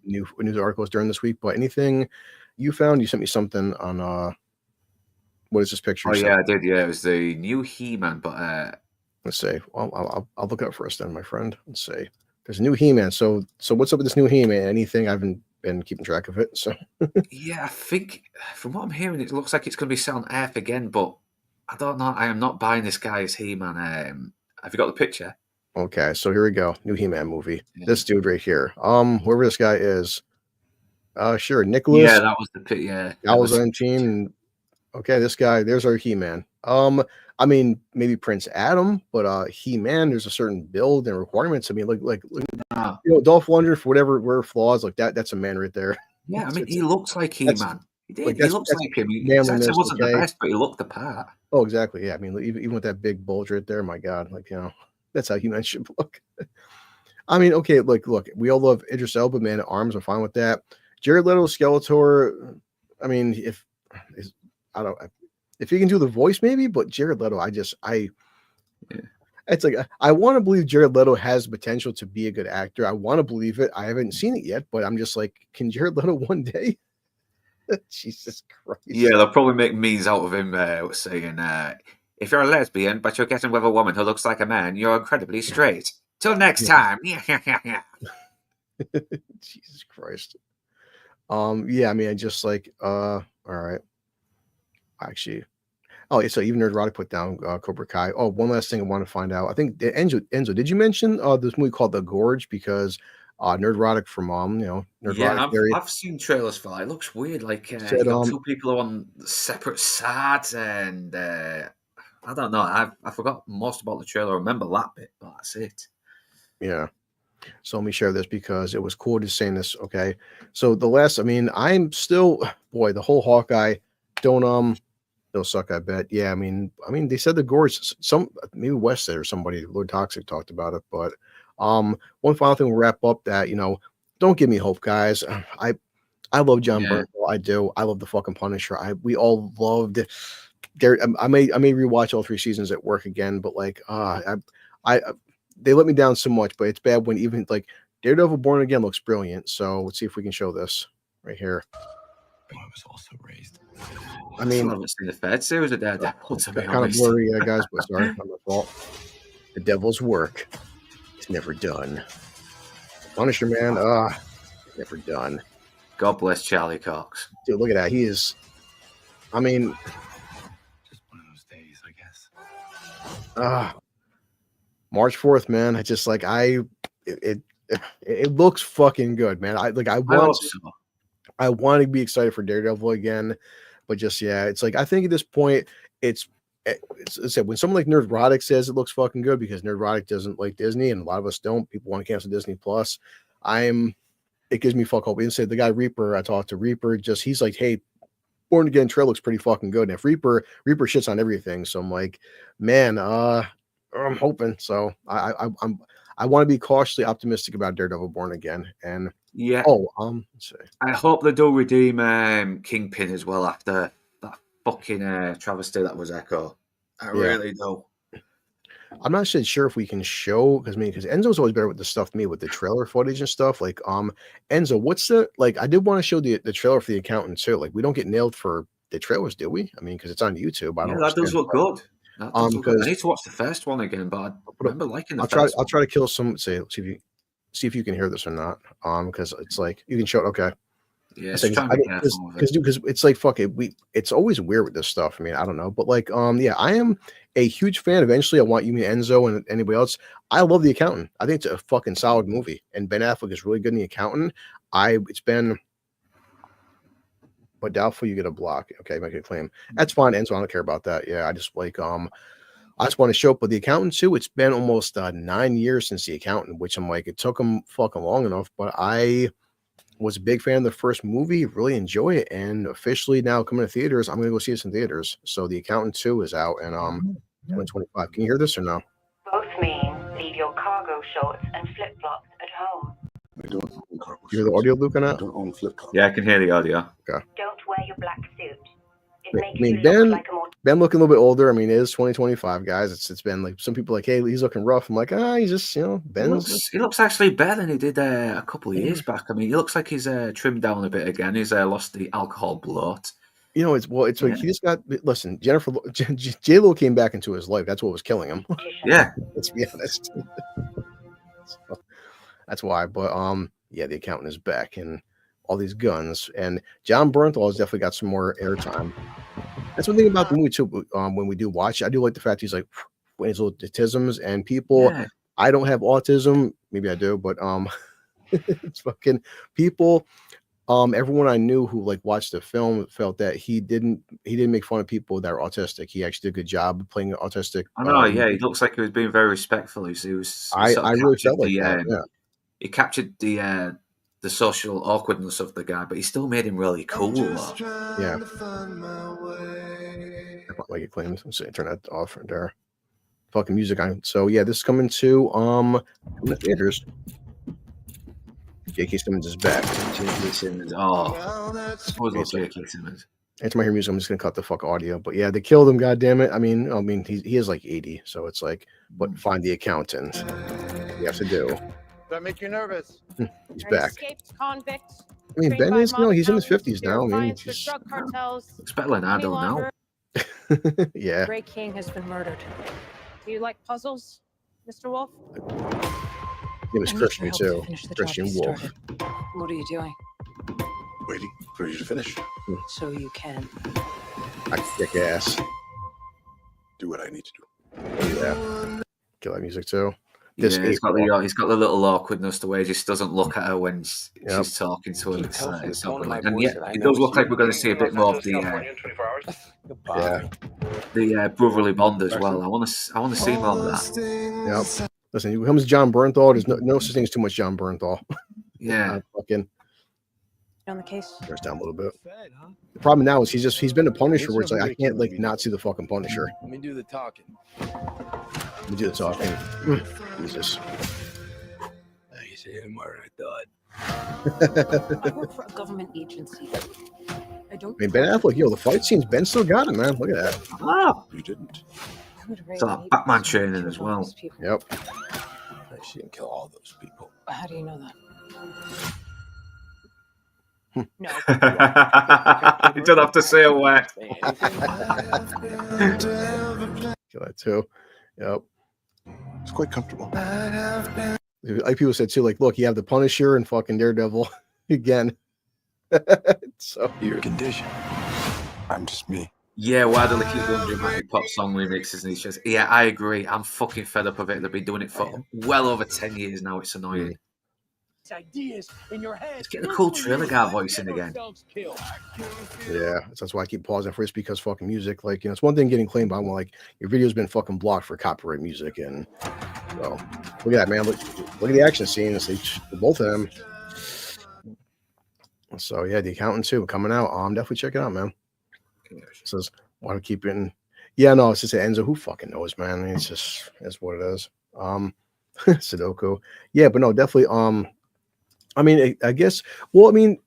Speaker 4: news articles during this week. But anything you found? You sent me something on what is this picture?
Speaker 5: Oh yeah, I did. Yeah, it was the new He-Man, but
Speaker 4: let's see. Well, I'll look up first then, my friend. Let's see. There's a new He-Man. So what's up with this new He-Man? Anything? I haven't been keeping track of it. So
Speaker 5: yeah, I think from what I'm hearing, it looks like it's going to be set on Earth again. But I don't know. I am not buying this guy as He-Man. Have you got the picture?
Speaker 4: Okay, so here we go. New He-Man movie.
Speaker 5: Yeah.
Speaker 4: This dude right here. Whoever this guy is. Sure, Nicholas.
Speaker 5: Yeah, that was the yeah.
Speaker 4: That was on team. Okay, this guy. There's our He-Man. I mean, maybe Prince Adam, but He-Man. There's a certain build and requirements. I mean, like Dolph Lundgren, for whatever flaws like that. That's a man right there.
Speaker 5: Yeah, I mean, he looks like He-Man. He did. He looks like him. He
Speaker 4: manliness,
Speaker 5: wasn't the
Speaker 4: okay.
Speaker 5: best, but he looked the part.
Speaker 4: Oh, exactly. Yeah, I mean, even with that big bulge right there, my God, that's how He-Man should look. I mean, okay, look, we all love Idris Elba, man at arms. I'm fine with that. Jared Leto, Skeletor. I mean, if he can do the voice, maybe, but Jared Leto, it's like I want to believe Jared Leto has potential to be a good actor. I want to believe it. I haven't seen it yet, but I'm just like, can Jared Leto one day? Jesus Christ.
Speaker 5: Yeah, they'll probably make memes out of him saying, if you're a lesbian, but you're getting with a woman who looks like a man, you're incredibly straight. Till next time. Yeah.
Speaker 4: Jesus Christ. Yeah, I mean, I just like, all right. Actually, so even Nerdrotic put down Cobra Kai. Oh, one last thing I want to find out. I think Enzo, did you mention this movie called The Gorge? Because Nerdrotic from Nerdrotic.
Speaker 5: I've seen trailers for that. It looks weird. Like two people on separate sides, and I don't know. I forgot most about the trailer. I remember that bit, but that's it.
Speaker 4: Yeah. So let me share this because it was cool to saying this. Okay. So I'm still, boy, the whole Hawkeye they'll suck, I bet. Yeah, I mean, they said The Gorge. Maybe West said or somebody, Lord Toxic talked about it. But one final thing we'll wrap up that don't give me hope, guys. I love John Bernthal. I do. I love the fucking Punisher. We all loved. I may rewatch all 3 seasons at work again, but they let me down so much. But it's bad when even like Daredevil Born Again looks brilliant. So let's see if we can show this right here.
Speaker 3: I was also raised.
Speaker 4: I mean,
Speaker 5: I haven't seen the third series of Daredevil, to be
Speaker 4: kind of
Speaker 5: honest.
Speaker 4: blurry, guys, but sorry, not my fault. The devil's work is never done. Punisher, man, never done.
Speaker 5: God bless Charlie Cox.
Speaker 4: Dude, look at that. He is. I mean,
Speaker 3: Just one of those days, I guess.
Speaker 4: March 4th, man. I just like it looks fucking good, man. I want to be excited for Daredevil again, But just yeah, it's like I think at this point, it's said when someone like Nerdrotic says it looks fucking good because Nerdrotic doesn't like Disney and a lot of us don't. People want to cancel Disney Plus. It gives me fuck hope. And said the guy Reaper, I talked to Reaper, just he's like, hey, Born Again trailer looks pretty fucking good. And if Reaper shits on everything, so I'm like, man, I'm hoping. So I want to be cautiously optimistic about Daredevil Born Again. And
Speaker 5: yeah,
Speaker 4: let's see.
Speaker 5: I hope they do redeem Kingpin as well after that fucking travesty that was Echo. I really do.
Speaker 4: I'm not sure if we can show because Enzo's always better with the stuff to me with the trailer footage and stuff. Like, Enzo, what's the like? I did want to show the trailer for The Accountant too. Like, we don't get nailed for the trailers, do we? I mean, because it's on YouTube. I don't.
Speaker 5: That does look good. That does look good. I need to watch the first one again, but I remember liking the first one. I'll
Speaker 4: try to kill some. See if you can hear this or not. Because it's like you can show it. Okay.
Speaker 5: Yeah,
Speaker 4: because it's like fuck it. It's always weird with this stuff. I mean, I don't know, but like, I am a huge fan. Eventually, I want you, Enzo, and anybody else. I love The Accountant. I think it's a fucking solid movie, and Ben Affleck is really good in The Accountant. It's been, but doubtful you get a block. Okay, make a claim. That's fine, Enzo. I don't care about that. Yeah, I just like I just want to show up with The Accountant too. It's been almost 9 years since The Accountant, which I'm like, it took him fucking long enough, but I was a big fan of the first movie, really enjoy it, and officially now coming to theaters, I'm gonna go see this in theaters. So The Accountant 2 is out in 2025. Can you hear this or no?
Speaker 8: Both mean leave your cargo shorts and flip-flops at home.
Speaker 9: I don't own cargo
Speaker 4: You hear the audio, Luke, on that?
Speaker 9: I don't own flip-flops.
Speaker 5: Yeah, I can hear the audio.
Speaker 4: Okay.
Speaker 8: Don't wear your black suit. It
Speaker 4: I
Speaker 8: makes
Speaker 4: mean,
Speaker 8: you
Speaker 4: Ben
Speaker 8: look like a more
Speaker 4: looking a little bit older. I mean, it is 2025, guys. It's been like some people like, hey, he's looking rough. I'm like, he's just Ben's.
Speaker 5: He looks actually better than he did a couple of years back. I mean, he looks like he's trimmed down a bit again. He's lost the alcohol bloat.
Speaker 4: It's like he just got. Listen, J-Lo came back into his life. That's what was killing him.
Speaker 5: Yeah,
Speaker 4: let's be honest. So, that's why. But The Accountant is back and all these guns, and John Bernthal has definitely got some more airtime. That's one thing about the movie too. When we do watch it, I do like the fact he's like his little autisms and people. Yeah. I don't have autism. Maybe I do, but it's fucking people. Everyone I knew who like watched the film felt that he didn't make fun of people that are autistic. He actually did a good job of playing autistic.
Speaker 5: I know, he looks like he was being very respectful. He was.
Speaker 4: I really felt like that. Yeah.
Speaker 5: He captured the social awkwardness of the guy, but he still made him really cool.
Speaker 4: Yeah. Like it claims. Let's see, turn that off right there. Fucking music on. So yeah, this is coming to the theaters. J.K. Simmons is back.
Speaker 5: J.K. Simmons. Oh, J.K. Simmons.
Speaker 4: Anytime I hear music, I'm just gonna cut the fuck audio. But yeah, they killed him. God damn it. I mean, he is like 80, so it's like, but find the accountant. You have to do.
Speaker 2: Does that make you nervous?
Speaker 4: He's back.
Speaker 10: Escaped convicts.
Speaker 4: I mean, Ben is he's in his 50s now. I mean,
Speaker 10: he's drug cartels.
Speaker 5: Looks better than I don't know.
Speaker 4: Yeah.
Speaker 10: Ray King has been murdered. Do you like puzzles, Mr. Wolf?
Speaker 4: It was Christian too. Christian Wolf.
Speaker 11: What are you doing?
Speaker 9: Waiting for you to finish.
Speaker 11: So you can.
Speaker 4: I kick ass.
Speaker 9: Do what I need to do.
Speaker 4: Yeah. Kill that music too.
Speaker 5: He's got the little awkwardness the way he just doesn't look at her when she's talking to him. It's not really, and yet it does look like we're going to see a bit more of the brotherly bond as well. I want to see more of that.
Speaker 4: Yep. Listen, here comes John Bernthal. There's no such thing as too much John Bernthal.
Speaker 5: Yeah.
Speaker 4: Fucking.
Speaker 10: On the case.
Speaker 4: There's down a little bit. The problem now is he's been a Punisher where it's like I can't like not see the fucking Punisher.
Speaker 2: Let me do the talking.
Speaker 4: Jesus.
Speaker 2: You say it more than I thought.
Speaker 11: I work for a government agency. I mean,
Speaker 4: Ben Affleck, the fight scenes, Ben still got it, man. Look at that.
Speaker 5: Ah,
Speaker 9: you didn't.
Speaker 5: It's like Batman training as well.
Speaker 4: Yep.
Speaker 2: She didn't kill all those people.
Speaker 11: How do you know that?
Speaker 10: No.
Speaker 5: You don't have to say a word.
Speaker 4: Kill that too. Yep.
Speaker 9: It's quite comfortable.
Speaker 4: Like people said too, like, look, you have the Punisher and fucking Daredevil again. So
Speaker 9: your condition. I'm just me.
Speaker 5: Yeah, why do they keep doing dramatic pop song remixes and just I agree. I'm fucking fed up of it. They've been doing it for well over 10 years now. It's annoying.
Speaker 3: Ideas in your head.
Speaker 5: Let's get the cool trailer guy voice in again.
Speaker 4: Yeah, that's why I keep pausing for this, because fucking music, like, it's one thing getting claimed by one, like, your video's been fucking blocked for copyright music, and well, look at that, man. Look at the action scenes. Both of them. So yeah, The Accountant too coming out. Definitely check it out, man. It says want to keep it in. Yeah, no, it's just Enzo. Who fucking knows, man? It's what it is. Sudoku. Yeah, but no, definitely. I mean, I guess. Well, I mean,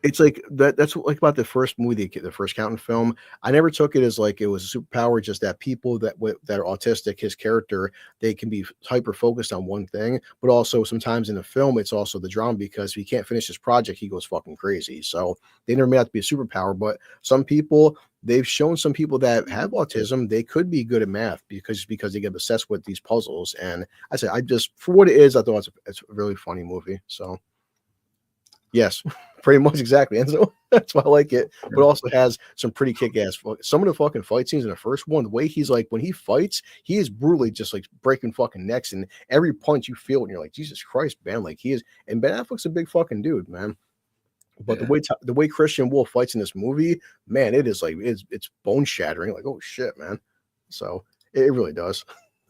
Speaker 4: it's like that. That's like about the first movie, the first Accountant film. I never took it as like it was a superpower. Just that people that are autistic, his character, they can be hyper focused on one thing. But also sometimes in the film, it's also the drama, because if he can't finish his project, he goes fucking crazy. So they never made out to be a superpower. But some people, they've shown some people that have autism, they could be good at math because they get obsessed with these puzzles. And I said, I just, for what it is, I thought it's a really funny movie. So yes, pretty much exactly. And so that's why I like it. But also has some pretty kick-ass. Some of the fucking fight scenes in the first one, the way he's like, when he fights, he is brutally just like breaking fucking necks, and every punch you feel, and you're like, Jesus Christ, man. Like he is, and Ben Affleck's a big fucking dude, man. But the way Christian Wolf fights in this movie, man, it is like it's bone shattering. Like, oh shit, man. So it really does.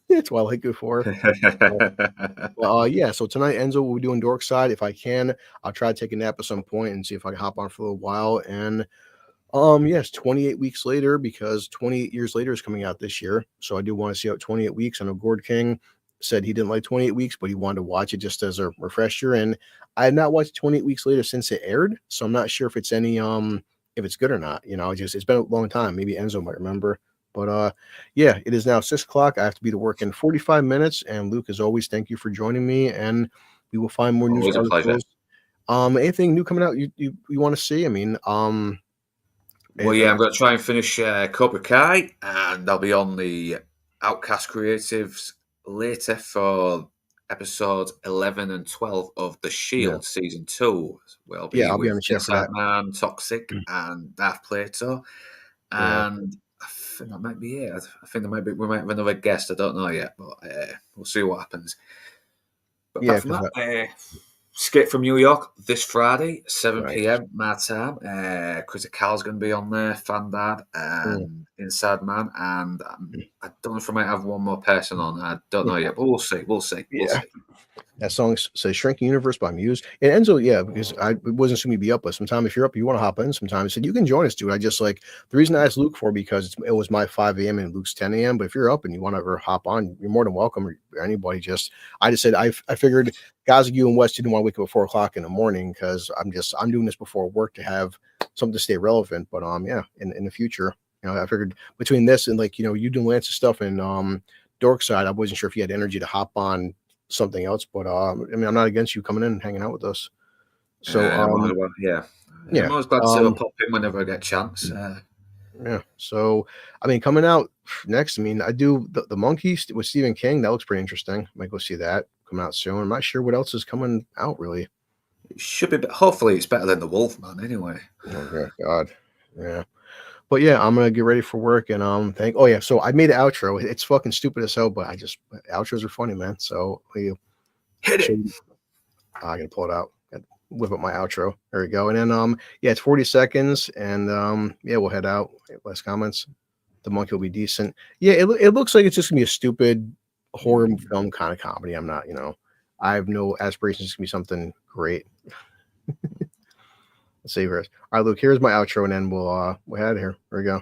Speaker 4: That's why I like it for. Yeah. So tonight, Enzo will be doing Dork Side. If I can, I'll try to take a nap at some point and see if I can hop on for a little while. And yes, 28 weeks later, because 28 years later is coming out this year. So I do want to see out 28 weeks. I know Gord King said he didn't like 28 weeks, but he wanted to watch it just as a refresher. And I have not watched 28 weeks later since it aired, so I'm not sure if it's any if it's good or not. It's been a long time. Maybe Enzo might remember. But yeah, it is now 6:00. I have to be to work in 45 minutes. And Luke, as always, thank you for joining me. And we will find more news articles. Anything new coming out you want to see? I mean,
Speaker 5: well, yeah, I'm going to try and finish Cobra Kai, and I'll be on the Outcast Creatives later for episodes 11 and 12 of The Shield season 2. I'll be on the chat for that. Man, Toxic, and Darth Plato, and I think that might be it. I think we might have another guest. I don't know yet, but we'll see what happens. But apart from that, Skate from New York this Friday, 7 p.m. my time. Chris Carl's going to be on there, Fandad, and Inside Man, and I don't know if I might have one more person on. I don't know yet, but we'll see. We'll see.
Speaker 4: That song says "Shrinking Universe" by Muse. And Enzo, yeah, because I wasn't assuming you'd be up, but sometime if you're up, you want to hop in sometime. I said, you can join us, dude. I just like, the reason I asked Luke for, because it was my 5 a.m. and Luke's 10 a.m. But if you're up and you want to ever hop on, you're more than welcome, or anybody. I just said, I figured guys like you and West didn't want to wake up at 4 o'clock in the morning, because I'm doing this before work to have something to stay relevant. But yeah, in the future, I figured between this and like, you doing Lance's stuff and Dork Side, I wasn't sure if you had energy to hop on something else, but I mean, I'm not against you coming in and hanging out with us. So
Speaker 5: I'm always glad to pop in whenever I get a chance.
Speaker 4: Yeah. So I mean, coming out next, I mean, I do the Monkey with Stephen King. That looks pretty interesting. Might go see that coming out soon. I'm not sure what else is coming out really.
Speaker 5: It should be, but hopefully it's better than The Wolfman anyway.
Speaker 4: Oh God. Yeah. But yeah, I'm gonna get ready for work, and so I made an outro. It's fucking stupid as hell, but outros are funny, man. So we
Speaker 5: hit it.
Speaker 4: I can pull it out. Whip up my outro. There we go. And then it's 40 seconds, and we'll head out. Less comments. The Monkey will be decent. Yeah, it looks like it's just gonna be a stupid horror film kind of comedy. I'm not, I have no aspirations to be something great. Let's see here. All right, Luke, here's my outro, and then we'll head out of here. There we go.